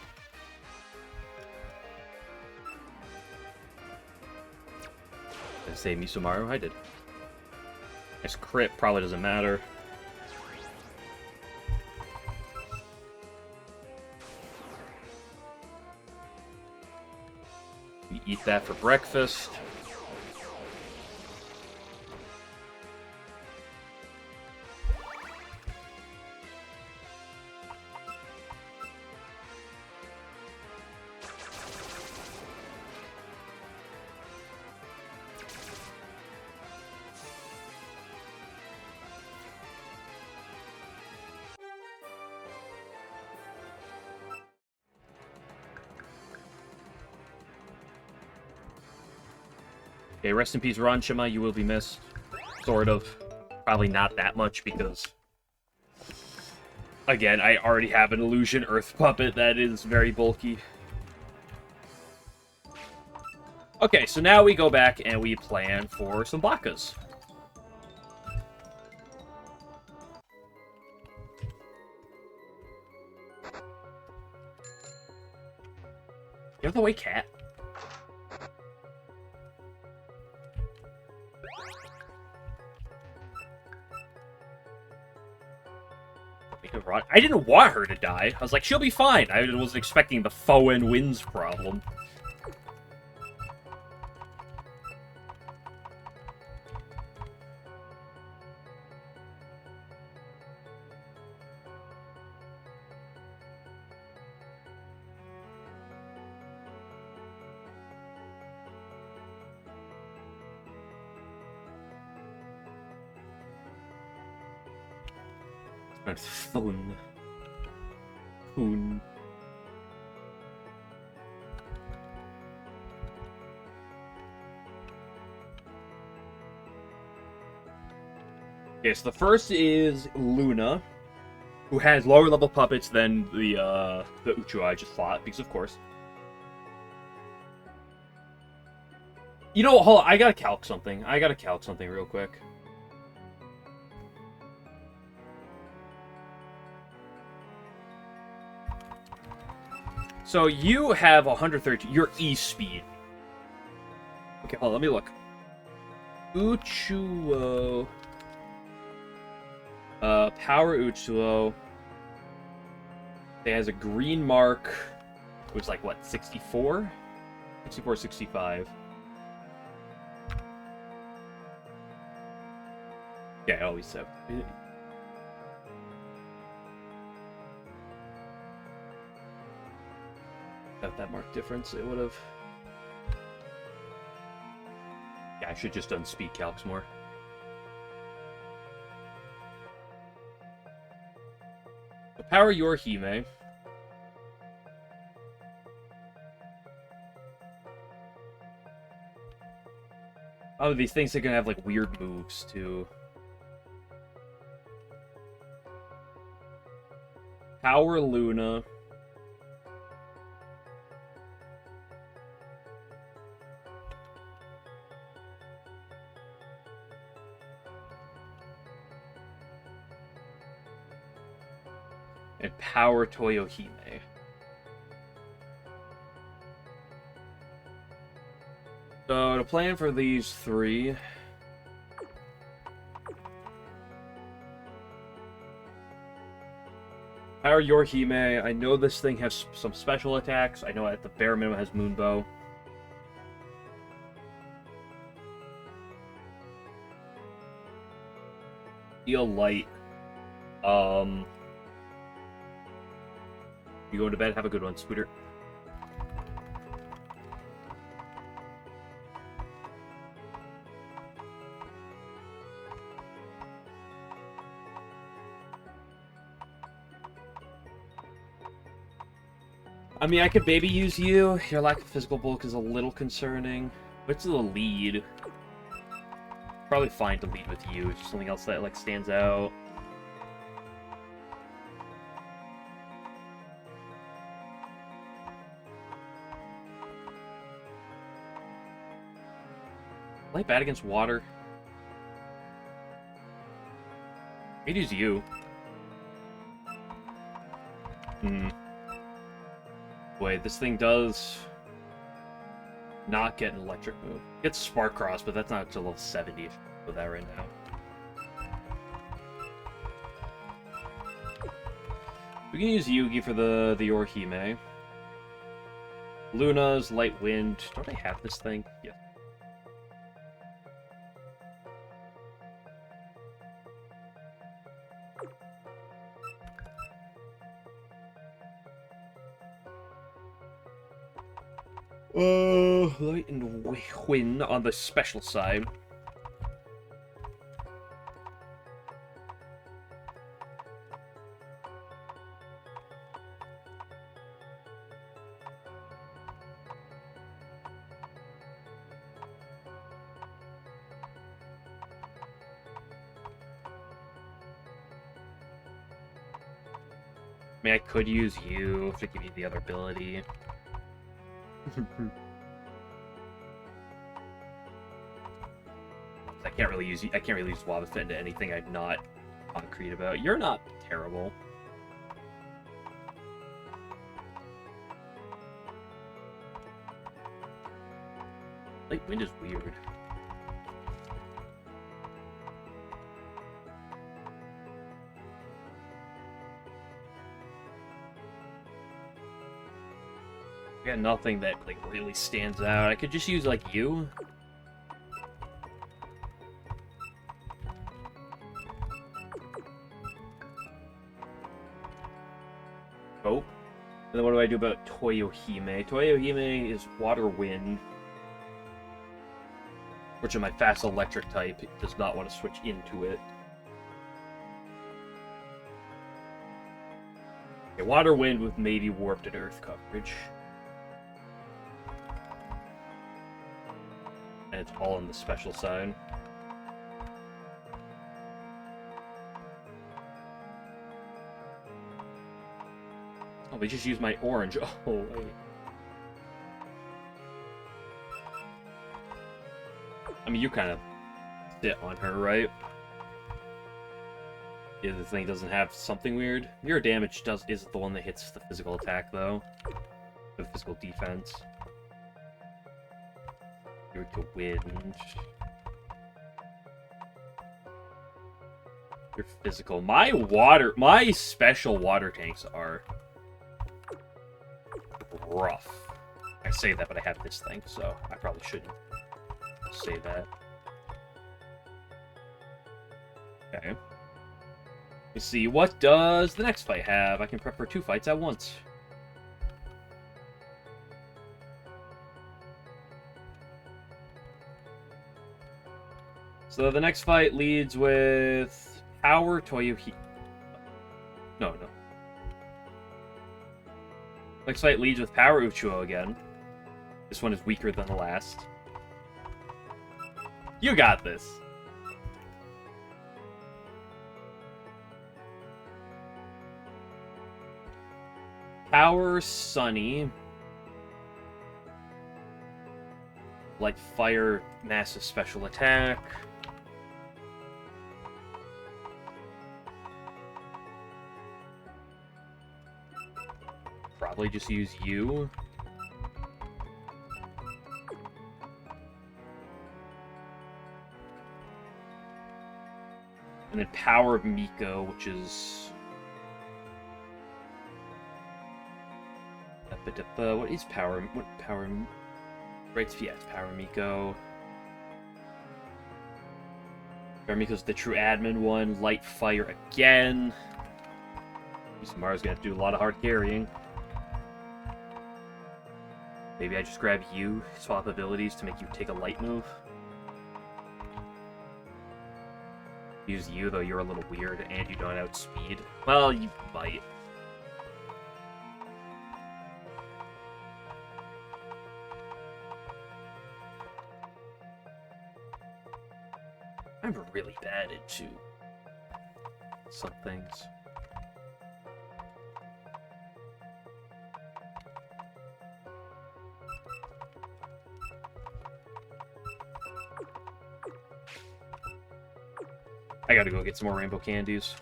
Did I say Misumaru? I did. This crit probably doesn't matter. We eat that for breakfast. Okay, rest in peace, Ranshima. You will be missed. Sort of. Probably not that much, because... Again, I already have an Illusion Earth Puppet that is very bulky. Okay, so now we go back and we plan for some Bakas. You have the way cat? I didn't want her to die. I was like, she'll be fine. I wasn't expecting the foe and wins problem. My phone. Hoon. Okay, so the first is Luna, who has lower level puppets than the Okuu I just fought, because of course. You know, hold on, I gotta calc something. Real quick. So you have 113. Your E speed. Okay, hold on, let me look. Okuu. Power Okuu. It has a green mark, which is like, what, 64? 64, 65. Yeah, I always said. Got that mark difference, it would have. Yeah, I should just done speed calcs more. So power your Hime. Oh, these things are gonna have like weird moves too. Power Luna. And power Toyohime. So the plan for these three. Power your Hime. I know this thing has some special attacks. I know at the bare minimum it has Moonbow. Deal light. You going to bed? Have a good one, Scooter. I mean, I could maybe use you. Your lack of physical bulk is a little concerning. What's the lead? Probably fine to lead with you. Just something else that like stands out. Light bad against water. I'd use you. Wait, this thing does not get an electric move. It gets Spark Cross, but that's not until level 70 with that right now. We can use Yugi for the Orihime. Luna's Light Wind. Don't I have this thing? Yeah. Light and Wind on the special side. I mean, I could use you to give you the other ability. I can't really use Wabafet into anything I'm not concrete about. You're not terrible. Light Wind is weird. I got nothing that like really stands out. I could just use like you. Oh. And then what do I do about Toyohime? Toyohime is Water Wind. Which is my fast electric type. It does not want to switch into it. Okay, water, wind with maybe warped and earth coverage. And it's all on the special side. Oh, they just used my orange. Oh, wait. I mean, you kind of sit on her, right? Yeah, the thing doesn't have something weird. Your damage is the one that hits the physical attack, though. The physical defense. You're to wind. Your physical. My special water tanks are rough. I say that, but I have this thing, so I probably shouldn't say that. Okay. Let's see, what does the next fight have? I can prep for 2 fights at once. So the next fight leads with Power Touhou. No. Next fight leads with Power Okuu again. This one is weaker than the last. You got this. Power Sunny. Light Fire, massive special attack. Probably just use you. And then Power of Miko, which is... what is Power? What Power? Right, yeah, it's Power Miko. Power Miko's the true admin one. Light Fire again. Samara's gonna have to do a lot of hard carrying. Maybe I just grab you, swap abilities to make you take a light move. Use you, though you're a little weird, and you don't outspeed. Well, you might. I'm really bad at some things. I gotta go get some more rainbow candies.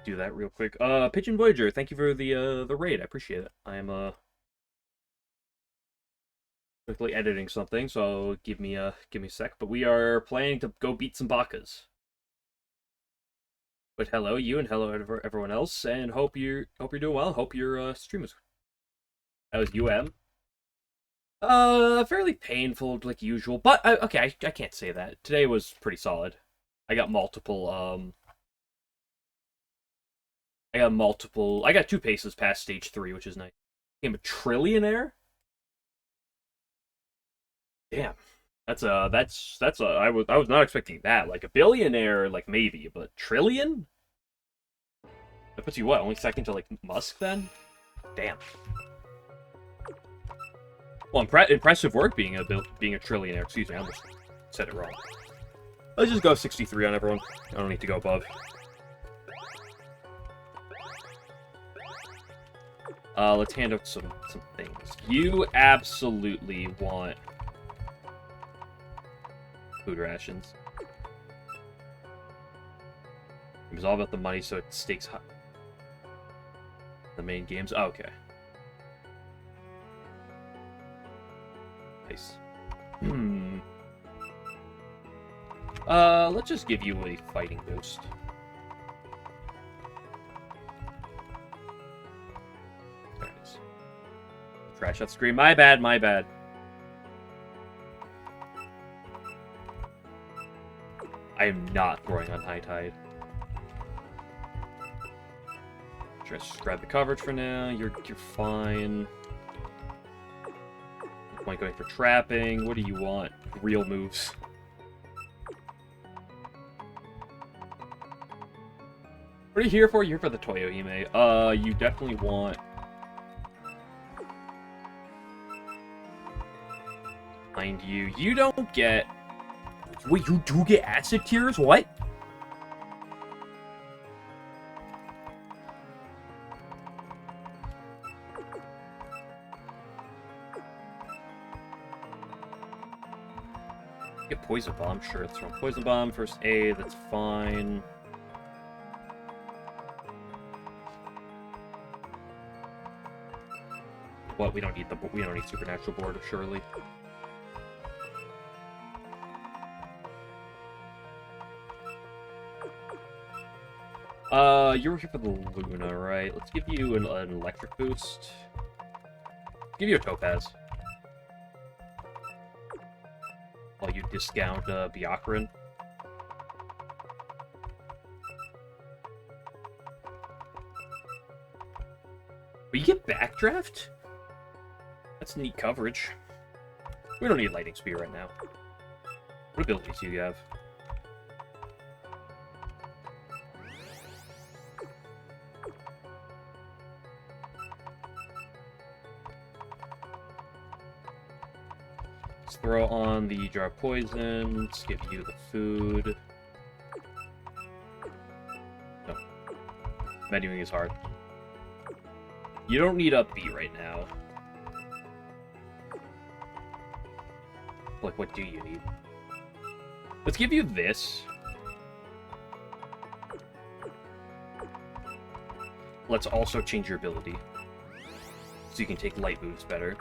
Do that real quick. Pigeon Voyager, thank you for the raid. I appreciate it. I am quickly editing something, so give me a sec. But we are planning to go beat some Bakas. But hello, you, and hello everyone else, and hope you're doing well. Hope your stream is. That was UM. Fairly painful, like usual, but okay, I can't say that. Today was pretty solid. I got multiple, I got 2 paces past stage 3, which is nice. Became a trillionaire? Damn. I was not expecting that. Like, a billionaire, like, maybe, but trillion? That puts you, what, only second to, like, Musk, then? Damn. Well, impressive work being a trillionaire. Excuse me, I almost said it wrong. Let's just go 63 on everyone. I don't need to go above. Let's hand out some things. You absolutely want food rations. It was all about the money, so it stakes high. The main games. Oh, okay. Nice. Let's just give you a fighting boost. There it is. Crash that screen. My bad, my bad. I am not throwing on High Tide. Just grab the coverage for now. You're fine. Point going for trapping. What do you want? Real moves. What are you here for? You're here for the Touhou Hime. You definitely want... Mind you, you don't get... Wait, you do get acid tears? What? Get poison bomb, sure. Let's run poison bomb, first aid, that's fine. What? We don't need supernatural board, surely. You're here for the Luna, right? Let's give you an electric boost. Give you a topaz. While you discount Byakuran. But you get backdraft? That's neat coverage. We don't need Lightning Spear right now. What abilities do you have? Let's throw on the jar of poison. Let's give you the food. No. Menuing is hard. You don't need upbeat right now. Like, what do you need? Let's give you this. Let's also change your ability. So you can take light moves better.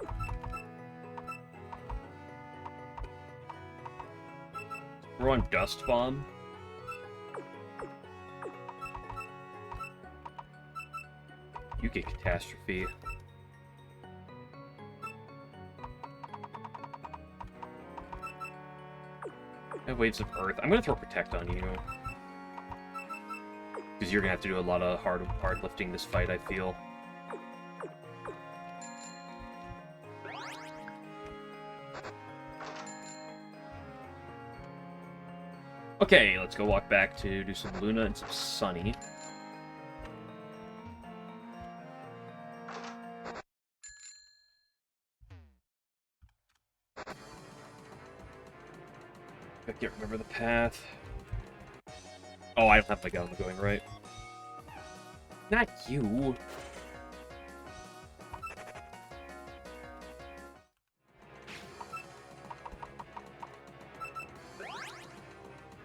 We're on Dust Bomb. You get Catastrophe. And Waves of Earth. I'm gonna throw Protect on you. Because you're gonna have to do a lot of hard lifting this fight, I feel. Okay, let's go walk back to do some Luna and some Sunny. I can't remember the path. Oh, I don't have my gun going right. Not you.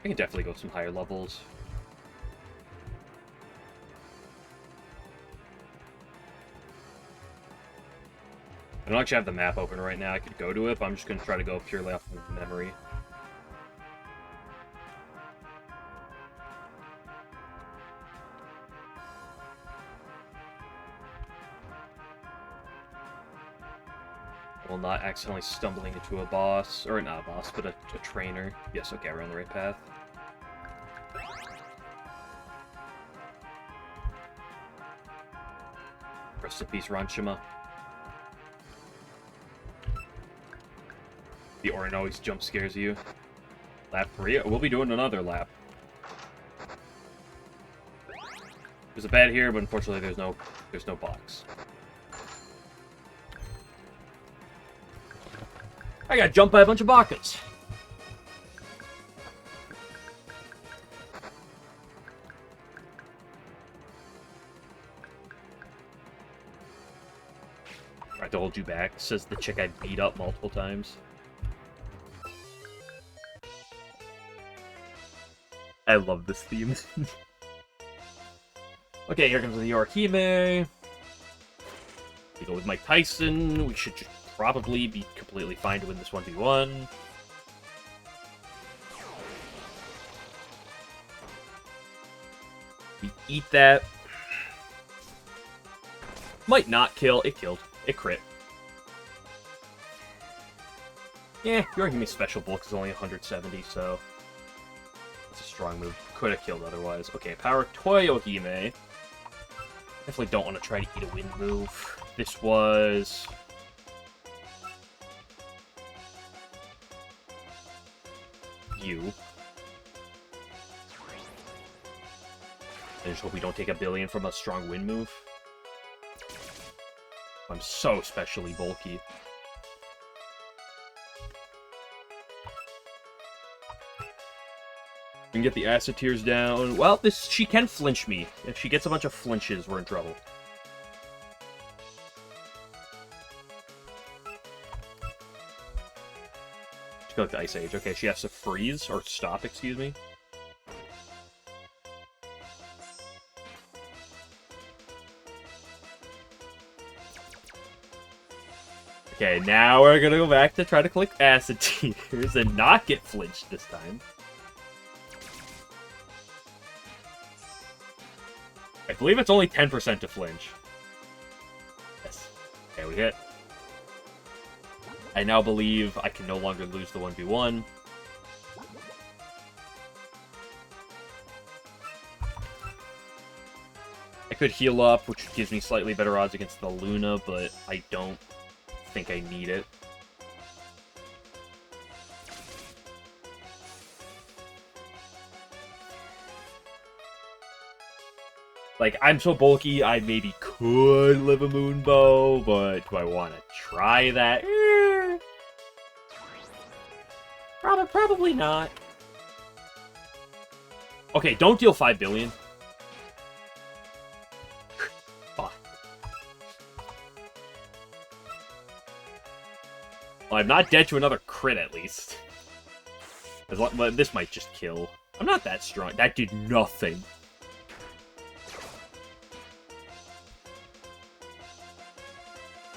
I can definitely go some higher levels. I don't actually have the map open right now. I could go to it, but I'm just going to try to go purely off of memory. While not accidentally stumbling into a boss. Or not a boss, but a trainer. Yes, okay, we're on the right path. Rest in peace, Ranshima. The Orin always jump scares you. Lap 3? We'll be doing another lap. There's a bed here, but unfortunately there's no box. I got jumped by a bunch of Bakas. Tried to hold you back, says the chick I beat up multiple times. I love this theme. Okay, here comes the Yorkime. We go with Mike Tyson. We should probably be completely fine to win this 1v1. We eat that. Might not kill. It killed. It crit. Yeah, Yorkime's special bulk is only 170, so it's a strong move. Could have killed otherwise. Okay, power Touhou. Definitely don't want to try to eat a wind move. This was... you. I just hope we don't take a billion from a strong wind move. I'm so specially bulky. We can get the acid tears down. Well, she can flinch me. If she gets a bunch of flinches, we're in trouble. Go with the Ice Age. Okay, she has to freeze, or stop, excuse me. Okay, now we're gonna go back to try to collect acid tears and not get flinched this time. I believe it's only 10% to flinch. Yes. Okay, we hit. I now believe I can no longer lose the 1v1. I could heal up, which gives me slightly better odds against the Luna, but I don't think I need it. Like, I'm so bulky, I maybe could live a Moonbow, but do I want to try that? Probably not. Okay, don't deal 5 billion. Fuck. Well, I'm not dead to another crit, at least. This might just kill. I'm not that strong. That did nothing.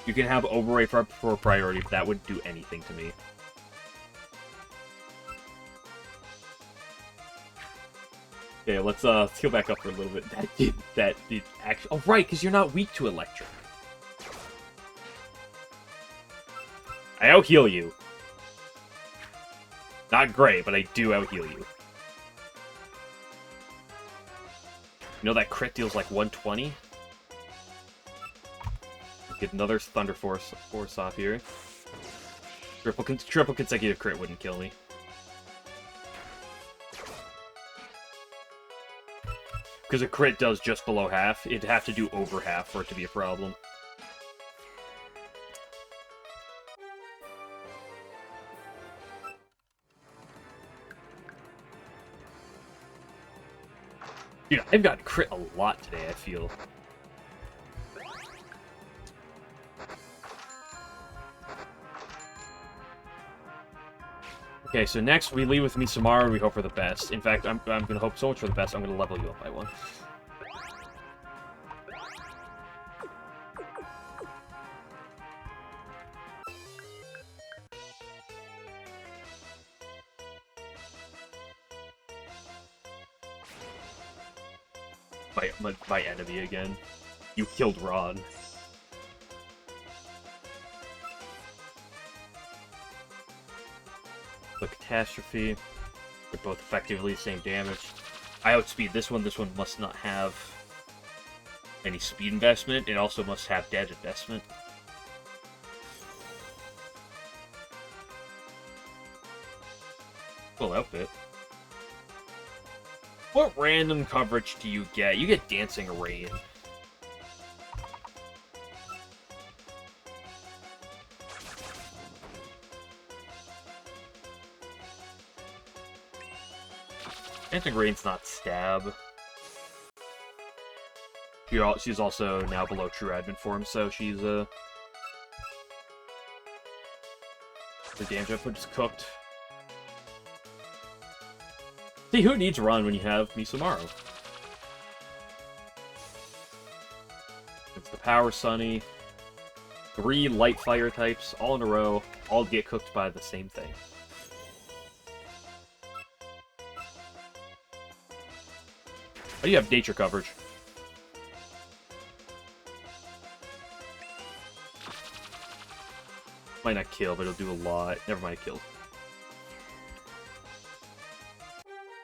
You can have overrate for priority, but that wouldn't do anything to me. Okay, let's heal back up for a little bit. That did actually. Oh right, because you're not weak to electric. I out-heal you. Not great, but I do out-heal you. You know that crit deals like 120? Get another Thunder Force off here. Triple consecutive crit wouldn't kill me. Because a crit does just below half. It'd have to do over half for it to be a problem. Dude, I've gotten crit a lot today, I feel. Okay, so next we leave with Misamaru and we hope for the best. In fact, I'm gonna hope so much for the best, I'm gonna level you up by 1. By enemy again. You killed Ron. The Catastrophe. They're both effectively the same damage. I outspeed this one. This one must not have any speed investment. It also must have dead investment. Cool outfit. What random coverage do you get? You get Dancing Rain. Dancing Rain's not stab. She's also now below true admin form, so she's the damage output is cooked. See, who needs run when you have Misamaru? It's the Power Sunny. 3 light fire types, all in a row, all get cooked by the same thing. Oh, you have nature coverage. Might not kill, but it'll do a lot. Never mind, it killed.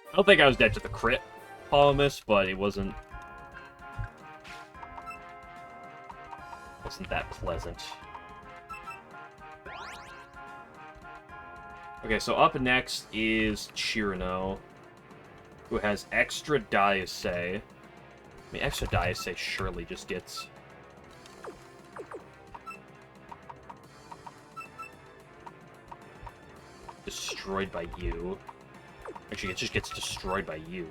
I don't think I was dead to the crit Polymus, but it wasn't that pleasant. Okay, so up next is Chirino, who has extra Diase. I mean, extra die, I say surely just gets... destroyed by you. Actually, it just gets destroyed by you.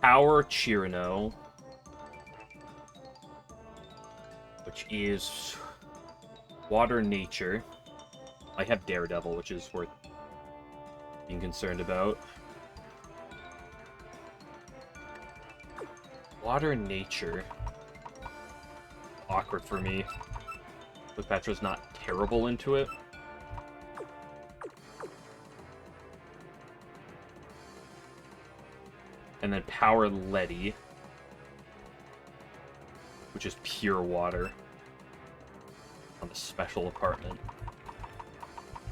Power Chirino, which is Water Nature. I have Daredevil, which is worth being concerned about. Water Nature. Awkward for me. But Petra's not terrible into it. And then Power Letty, which is pure water on the special apartment.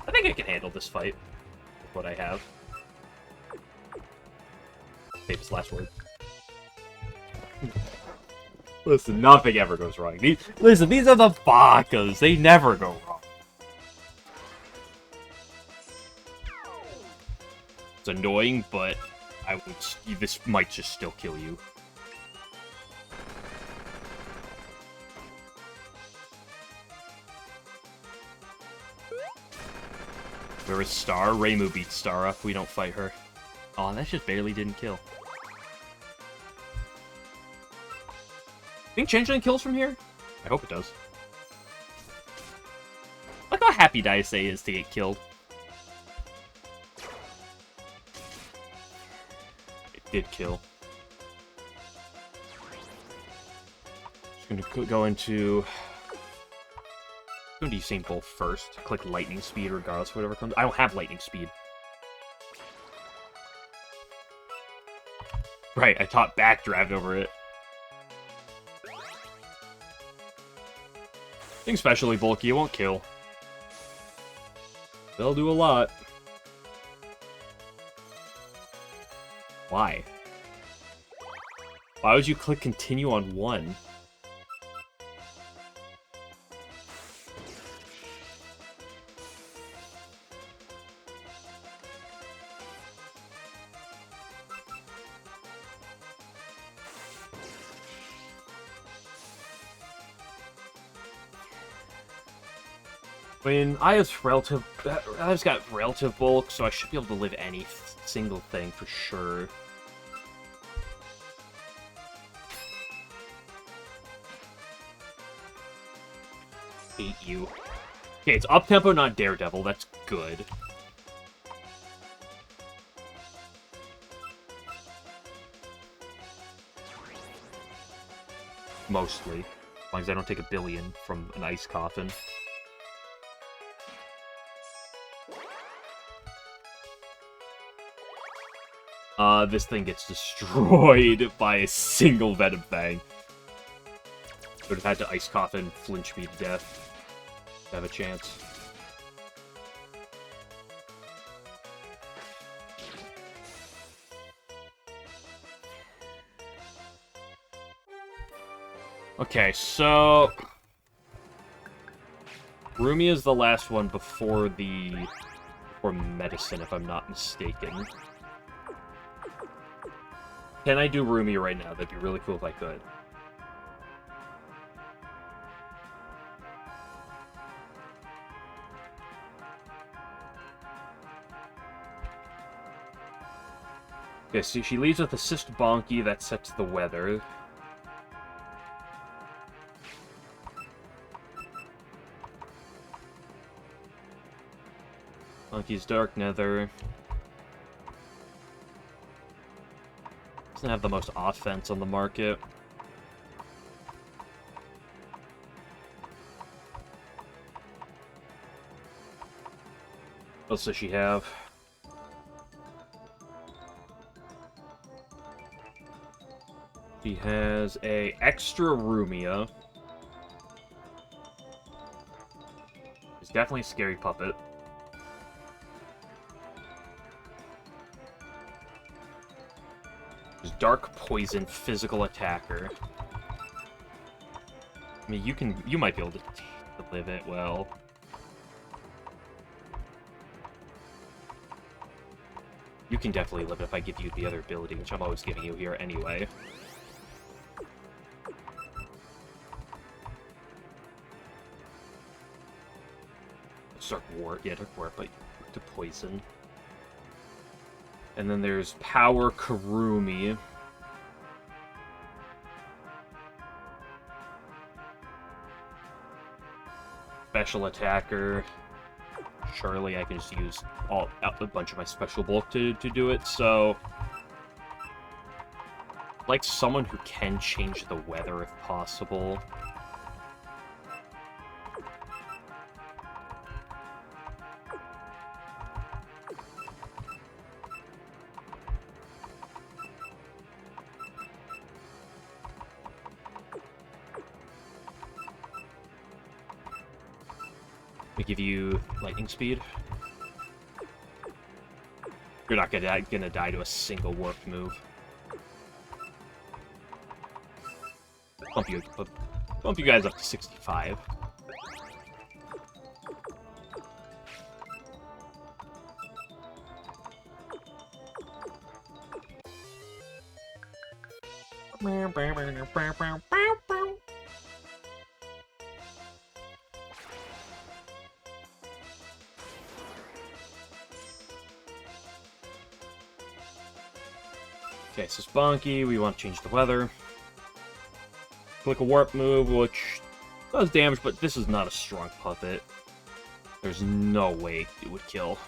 I think I can handle this fight with what I have. Famous last word. Listen, nothing ever goes wrong. These are the Bakas. They never go wrong. It's annoying, but this might just still kill you. Where is Star? Reimu beats Star up. We don't fight her. Oh, that just barely didn't kill. Think Changeling kills from here? I hope it does. Look how happy Daise is to get killed. Did kill. Just gonna go into Usain Bolt first. Click lightning speed regardless of whatever comes. I don't have lightning speed. Right, I taught backdraft over it. Being specially bulky, it won't kill. They'll do a lot. Why? Why would you click continue on one? I mean, Aya's got relative bulk, so I should be able to live any single thing for sure. Hate you. Okay, it's up-tempo, not Daredevil. That's good. Mostly. As long as I don't take a billion from an ice coffin. This thing gets destroyed by a single Venom Fang. Would have had to Ice Coffin flinch me to death to have a chance. Okay, so Rumi is the last one before medicine, if I'm not mistaken. Can I do Rumi right now? That'd be really cool if I could. Okay, so she leaves with Assist Bonky, that sets the weather. Bonky's Dark Nether. Doesn't have the most offense on the market. What else does she have? She has a extra Rumia. It's definitely a scary puppet. Dark Poison physical attacker. I mean, you might be able to live it well. You can definitely live if I give you the other ability, which I'm always giving you here anyway. Dark Wart, yeah, Dark Wart, but to poison. And then there's Power Kurumi. Special Attacker. Surely I can just use a bunch of my Special Bulk to do it, so... like someone who can change the weather if possible. Give you lightning speed. You're not gonna die to a single warp move. Bump you guys up to 65. Okay, so Spunky, we want to change the weather. Click a warp move, which does damage, but this is not a strong puppet. There's no way it would kill.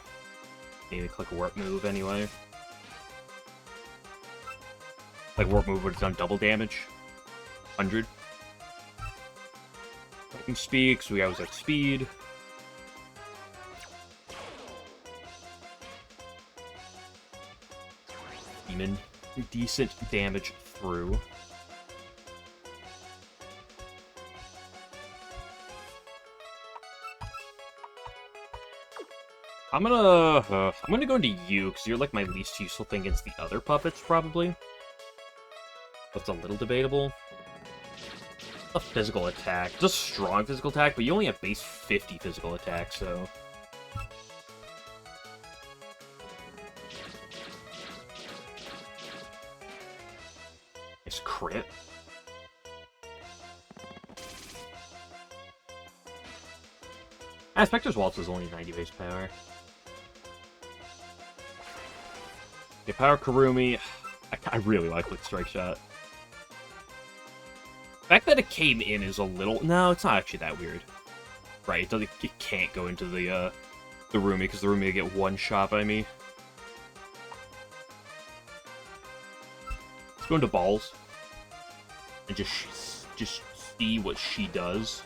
Maybe click a warp move anyway. Like, warp move would have done double damage. 100. Lightning speed, because we always have speed. Demon. Decent damage through. I'm gonna go into you, because you're like my least useful thing against the other puppets, probably. That's a little debatable. A physical attack. It's a strong physical attack, but you only have base 50 physical attack, so... It's crit. Spectre's Waltz is only 90 base power. Okay, Power Kurumi. I really like Quick Strike Shot. The fact that it came in is a little... No, it's not actually that weird. Right, it can't go into the Rumi, because the Rumi will get one shot by me. Let's go into Balls. And just see what she does.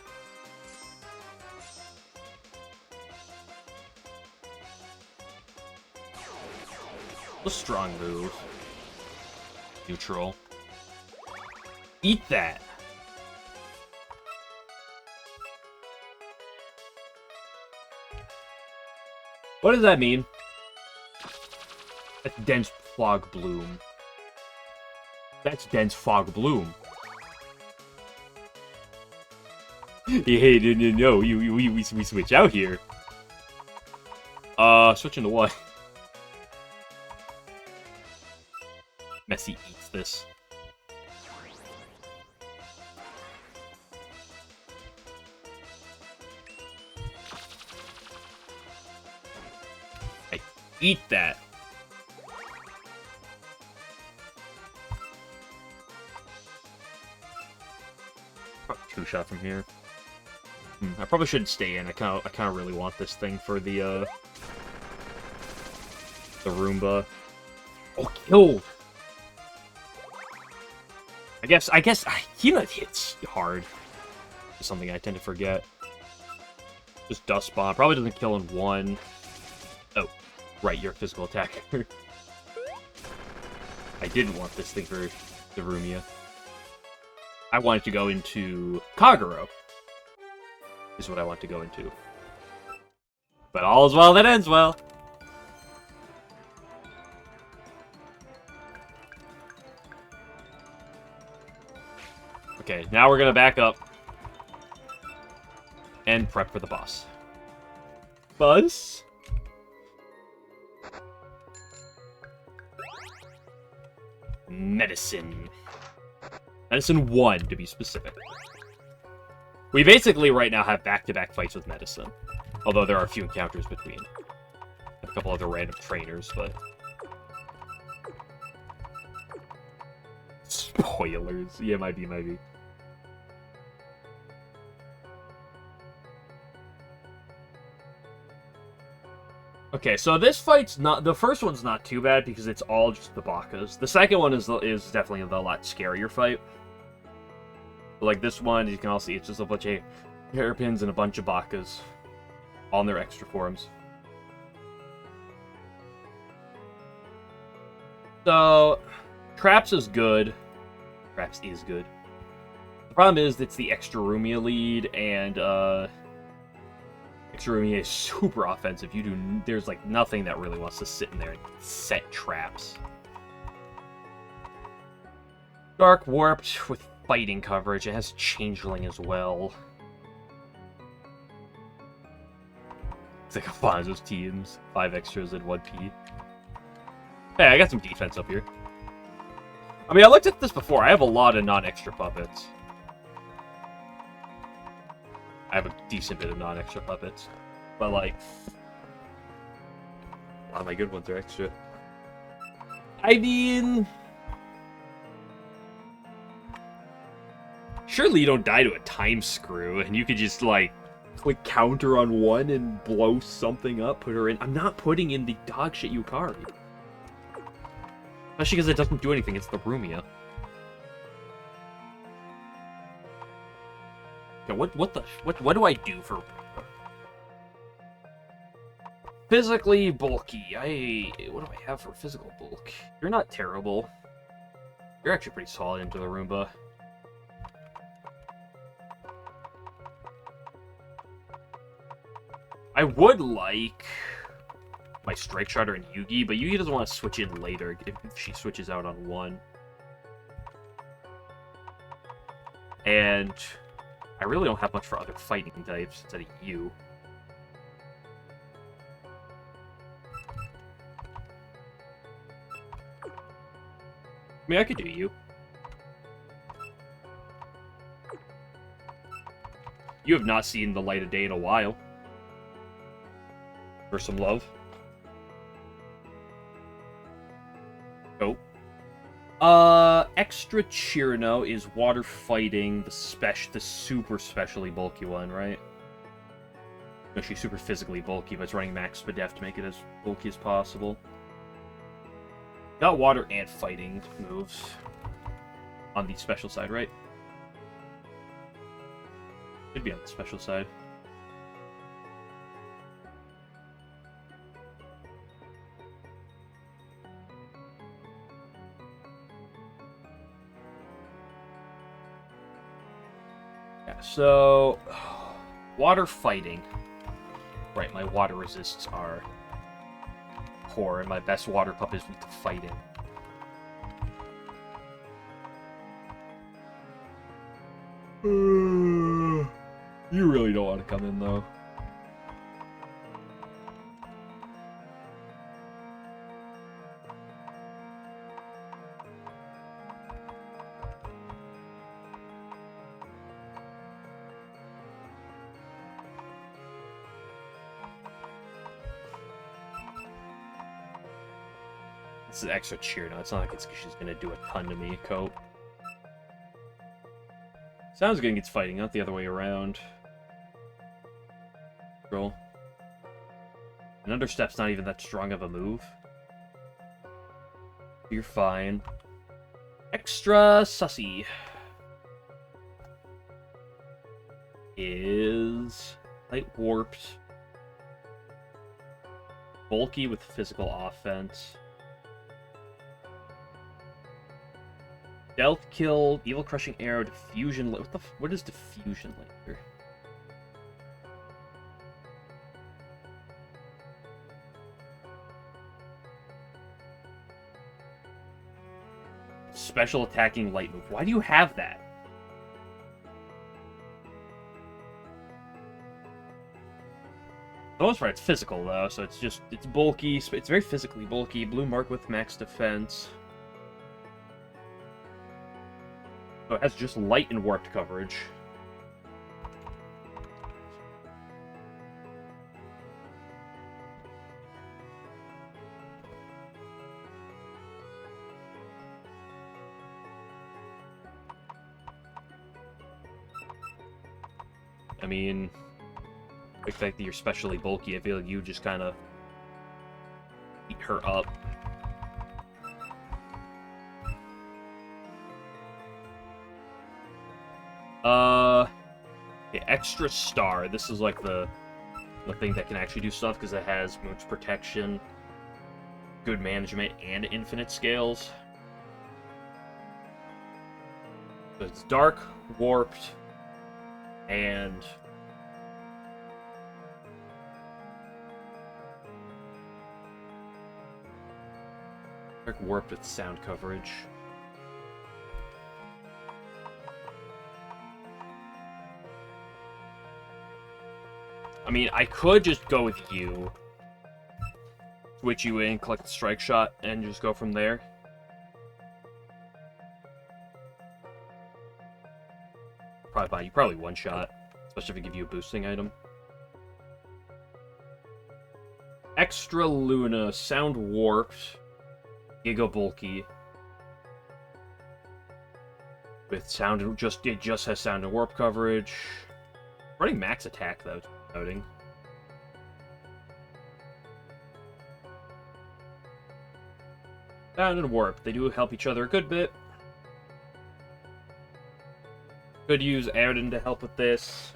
A strong move. Neutral. Eat that! What does that mean? That's Dense Fog Bloom. That's Dense Fog Bloom. Hey, no, we switch out here. Switch into what? Messy eats this. Hey, eat that. Two shot from here. I probably shouldn't stay in. I kind of really want this thing for the Roomba. Oh, killed. I guess Hina hits hard. It's something I tend to forget. Just Dust Bomb. Probably doesn't kill in one. Oh, right, you're a physical attacker. I didn't want this thing for the Rumia. I wanted to go into Kagero. Is what I want to go into. But all's well that ends well. Okay, now we're gonna back up and prep for the boss. Buzz? Medicine. Medicine 1, to be specific. We basically right now have back-to-back fights with Medicine. Although there are a few encounters between. A couple other random trainers, but... Spoilers. Yeah, might be. Okay, so this fight's not... The first one's not too bad because it's all just the Bakas. The second one is definitely the lot scarier fight. Like this one, you can all see it's just a bunch of hairpins and a bunch of Bakas. All in their extra forms. So, Traps is good. Traps is good. The problem is it's the extra Rumia lead, and extra Rumia is super offensive. There's like nothing that really wants to sit in there and set traps. Dark Warped with fighting coverage. It has Changeling as well. It's like a Fonzo's teams. 5 extras and 1P. Hey, I got some defense up here. I mean, I looked at this before. I have a lot of non-extra puppets. I have a decent bit of non-extra puppets. But, like... A lot of my good ones are extra. I mean... Surely you don't die to a time screw, and you could just, like, click counter on one and blow something up, put her in. I'm not putting in the dogshit Yukari. Especially because it doesn't do anything, it's the Rumia. Okay, what do I do for... Physically bulky. What do I have for physical bulk? You're not terrible. You're actually pretty solid into the Roomba. I would like my Strike Strider and Yugi, but Yugi doesn't want to switch in later if she switches out on 1. And I really don't have much for other fighting types instead of you. I mean, I could do you. You have not seen the light of day in a while. For some love. Oh. Extra Chirino is water fighting, the super specially bulky one, right? No, she's super physically bulky, but it's running max Spadef to make it as bulky as possible. Got water and fighting moves on the special side, right? Should be on the special side. So, water fighting. Right, my water resists are poor, and my best water pup is weak to fighting. You really don't want to come in, though. This is extra cheer now. It's not like she's gonna do a ton to me, Coat. Sounds good against fighting, not the other way around. Roll. And Understep's not even that strong of a move. You're fine. Extra sussy is light warped, bulky with physical offense. Stealth kill, evil crushing arrow, diffusion. What is diffusion later? Special attacking light move. Why do you have that? For the most part, it's physical though, so it's bulky. It's very physically bulky. Blue mark with max defense. it has just light and warped coverage. I mean, the fact that you're especially bulky, I feel like you just kind of eat her up. Yeah, extra star. This is like the thing that can actually do stuff because it has moon's protection, good management, and infinite scales. So it's dark, warped, and dark warped with sound coverage. I mean, I could just go with you, switch you in, collect the strike shot, and just go from there. Probably fine. You probably one shot, especially if I give you a boosting item. Extra Luna, sound warped, giga bulky. With sound, it just has sound and warp coverage. Running max attack though, noting. Sound and warp, they do help each other a good bit. Could use Airden to help with this.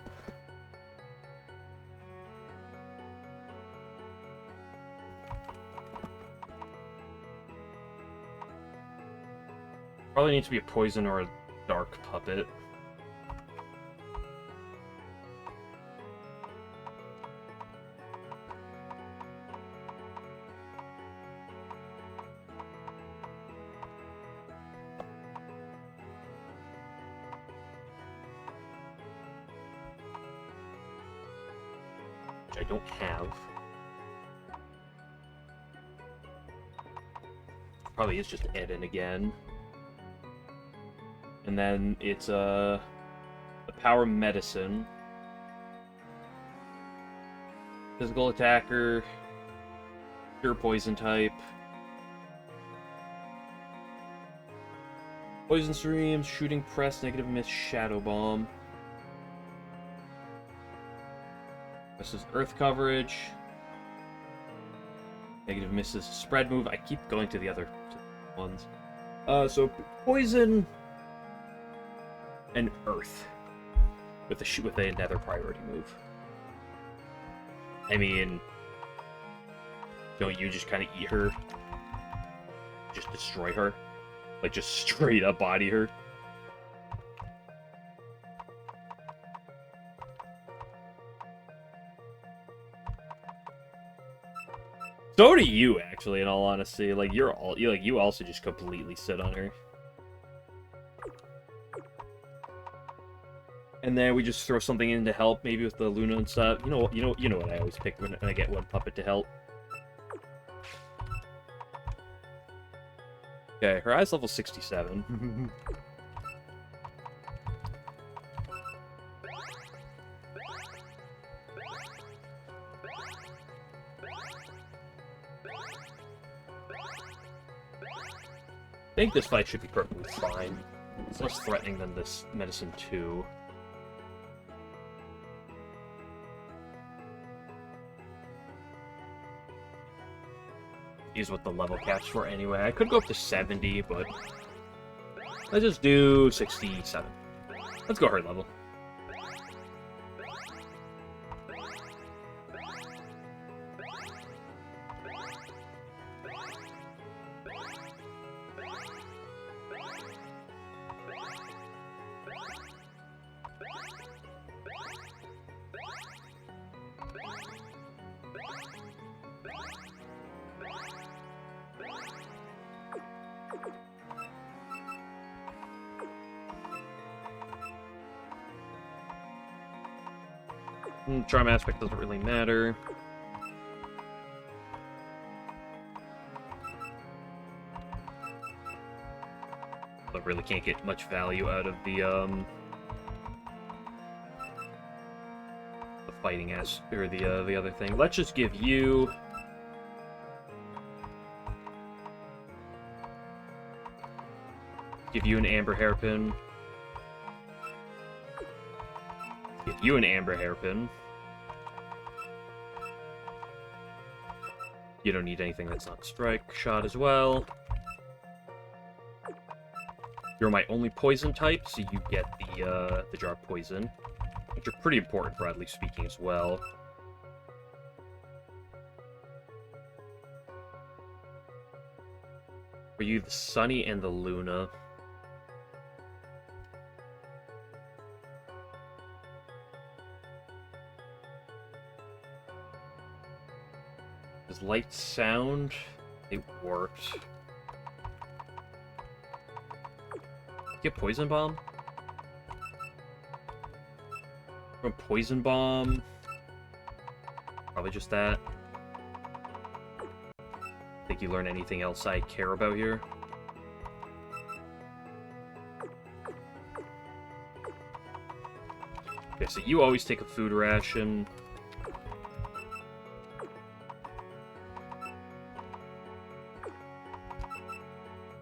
Probably needs to be a poison or a dark puppet. Which I don't have. Probably is just Eden again. And then it's the power medicine. Physical attacker. Pure poison type. Poison streams, shooting press, negative miss, shadow bomb. This is earth coverage. Negative misses, spread move. I keep going to the other ones. So poison and earth with a nether priority move. I mean, don't you just kind of eat her? Just destroy her? Like, just straight up body her? So do you, actually, in all honesty. Like, you also just completely sit on her. And then we just throw something in to help, maybe with the Luna and stuff. You know what I always pick when I get one puppet to help. Okay, her eye's level 67. I think this fight should be perfectly fine. It's less threatening than this Medicine 2. Is what the level cap's for anyway. I could go up to 70, but let's just do 67. Let's go her level. Charm aspect doesn't really matter. The But really can't get much value out of the fighting ass or the other thing. Let's just give you an amber hairpin. Give you an amber hairpin. You don't need anything that's not a strike shot as well. You're my only poison type, so you get the jar of poison, which are pretty important, broadly speaking, as well. For you, the Sunny and the Luna. Does light sound? It worked. Get Poison Bomb? From Poison Bomb? Probably just that. Think you learn anything else I care about here? Okay, so you always take a food ration.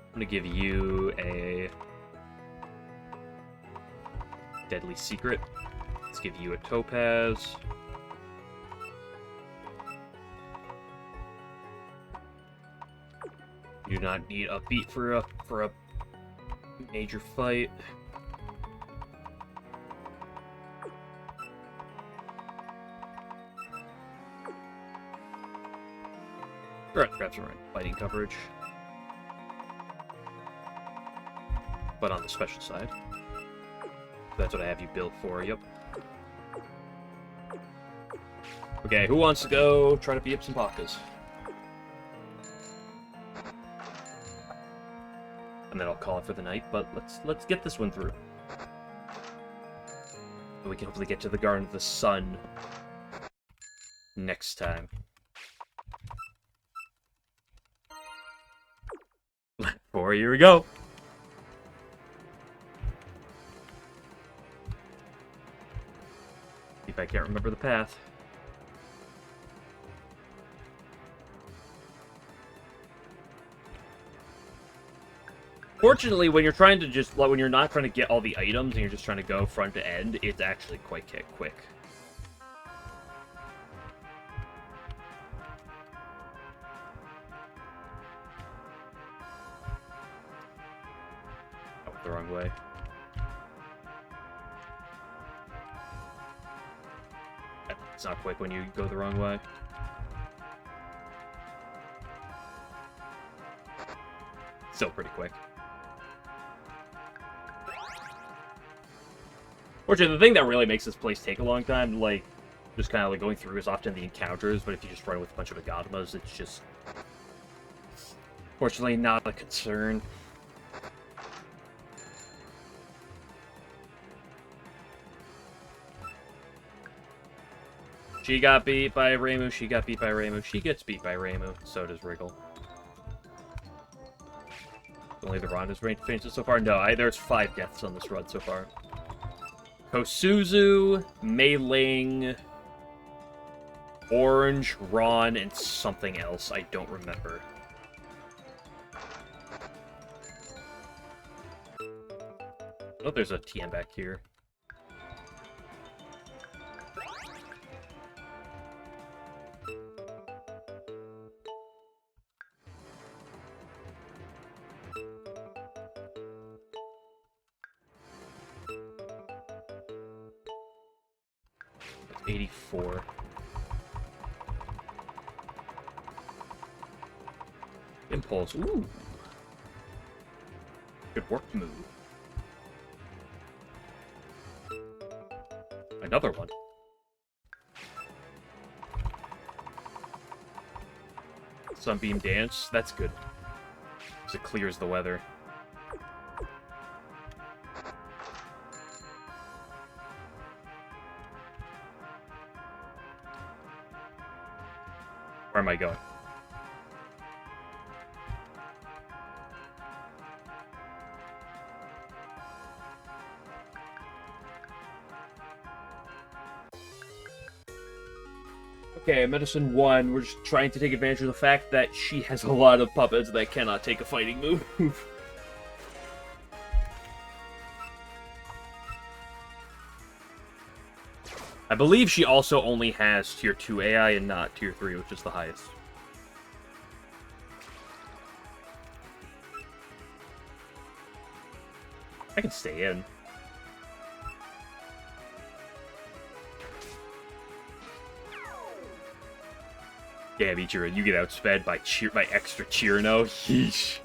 I'm gonna give you a Deadly Secret. Let's give you a Topaz. You do not need a beat for a major fight. Alright, grab some fighting coverage. But on the special side. That's what I have you built for, yep. Okay, who wants to go try to beat up some Pakas? And then I'll call it for the night, but let's get this one through. And we can hopefully get to the Garden of the Sun next time. 4, here we go! See if I can't remember the path. Fortunately, when you're trying to just, like, when you're not trying to get all the items and you're just trying to go front to end, it's actually quite quick. Oh, the wrong way. It's not quick when you go the wrong way. Still pretty quick. Fortunately, the thing that really makes this place take a long time, like, just kind of like going through is often the encounters, but if you just run with a bunch of Agatamas, it's just, fortunately, not a concern. She got beat by Reimu, she got beat by Reimu, she gets beat by Reimu, so does Wriggle. Only the Ronda's fainted so far? No, there's 5 deaths on this run so far. Kosuzu, Mei Ling, Orange, Ron, and something else I don't remember. Oh, there's a TM back here. That's 84. Impulse. Ooh. Good work move. Another one. Sunbeam Dance. That's good. Because it clears the weather. Where am I going? Okay, Medicine 1, we're just trying to take advantage of the fact that she has a lot of puppets that cannot take a fighting move. I believe she also only has Tier 2 AI and not Tier 3, which is the highest. I can stay in. Damn, Ichiro, you get outsped by extra Chirno. Yeesh.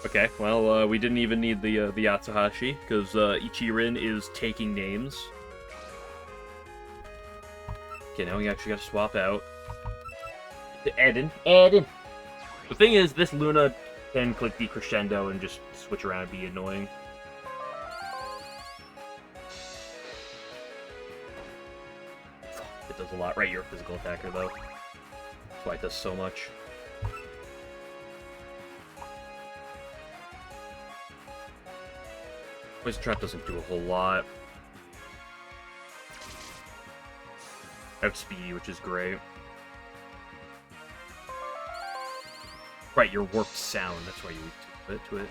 Okay, well, we didn't even need the Yatsuhashi, because Ichirin is taking names. Okay, now we actually gotta swap out. To Eden. The thing is, this Luna can click the crescendo and just switch around and be annoying. It does a lot. Right, you're a physical attacker, though. That's why it does so much. Poison Trap doesn't do a whole lot. Outspeed, which is great. Right, your warped sound. That's why you weak to it.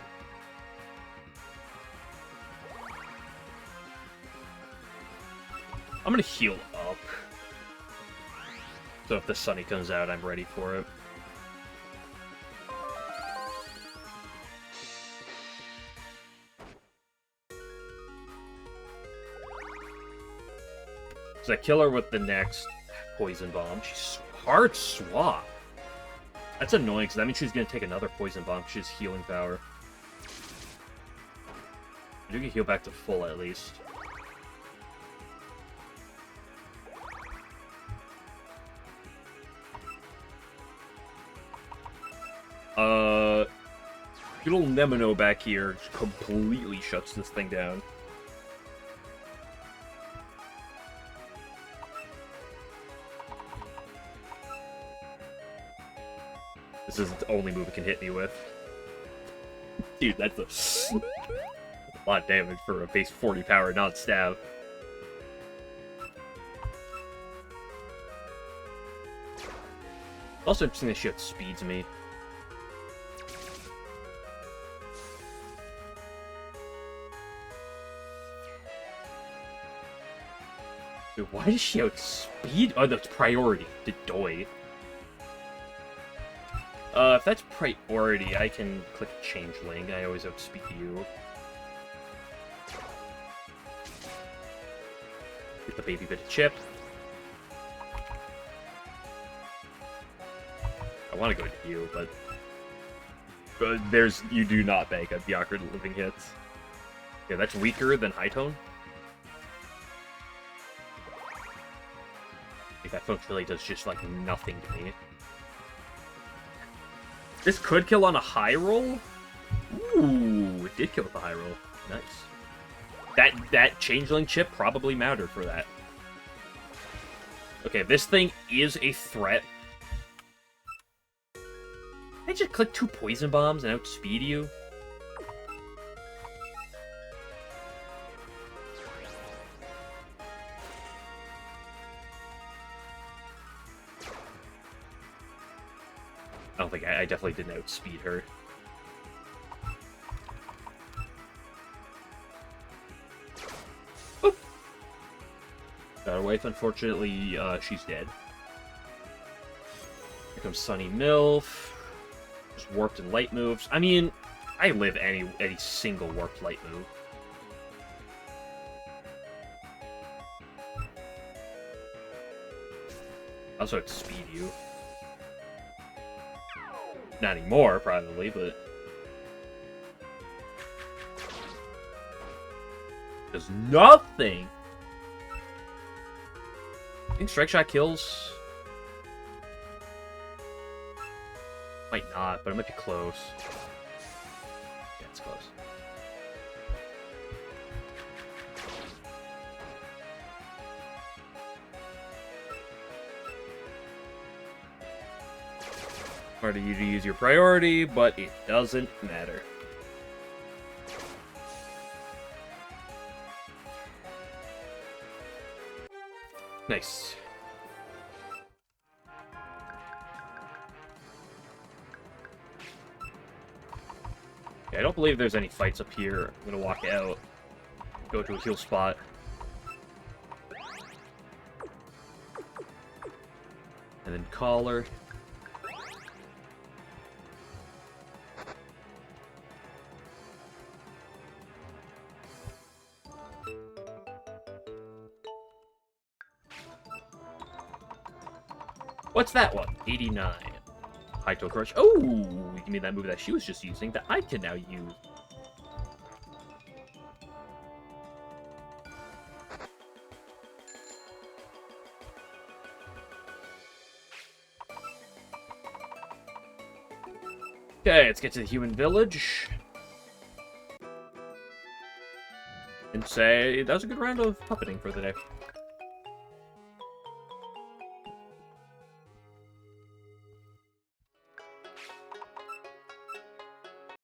I'm gonna heal up. So if the Sunny comes out, I'm ready for it. So I kill her with the next Poison Bomb. She's hard swap. That's annoying, because that means she's going to take another Poison Bomb. She has healing power. You can heal back to full, at least. Little Nemino back here completely shuts this thing down. This is the only move it can hit me with. Dude, that's a lot of damage for a base 40 power non-stab. Also interesting that she outspeeds me. Dude, why does she outspeed? Oh, that's priority. The Doi. If that's priority, I can click Changeling. I always outspeed you. Get the baby bit of chip. I want to go to you, but you do not bank on Byakuya living hits. Yeah, that's weaker than High Tone. I think that function really does just like nothing to me. This could kill on a high roll. Ooh, it did kill with a high roll. Nice. That Changeling chip probably mattered for that. Okay, this thing is a threat. I just click 2 Poison Bombs and outspeed you. I don't think I definitely didn't outspeed her. Boop. Got her wife, unfortunately, she's dead. Here comes Sunny Milf. Just warped and light moves. I mean, I live any single warped light move. I also outspeed you. Not anymore, probably, but... Does nothing! I think Strike Shot kills... Might not, but it might be close. Yeah, it's close. Hard for you to use your priority, but it doesn't matter. Nice. Okay, I don't believe there's any fights up here. I'm gonna walk out, go to a heal spot. And then collar. What's that one? 89. High toe crush. Oh, you mean that move that she was just using that I can now use. Okay, let's get to the human village. And say that was a good round of puppeting for the day.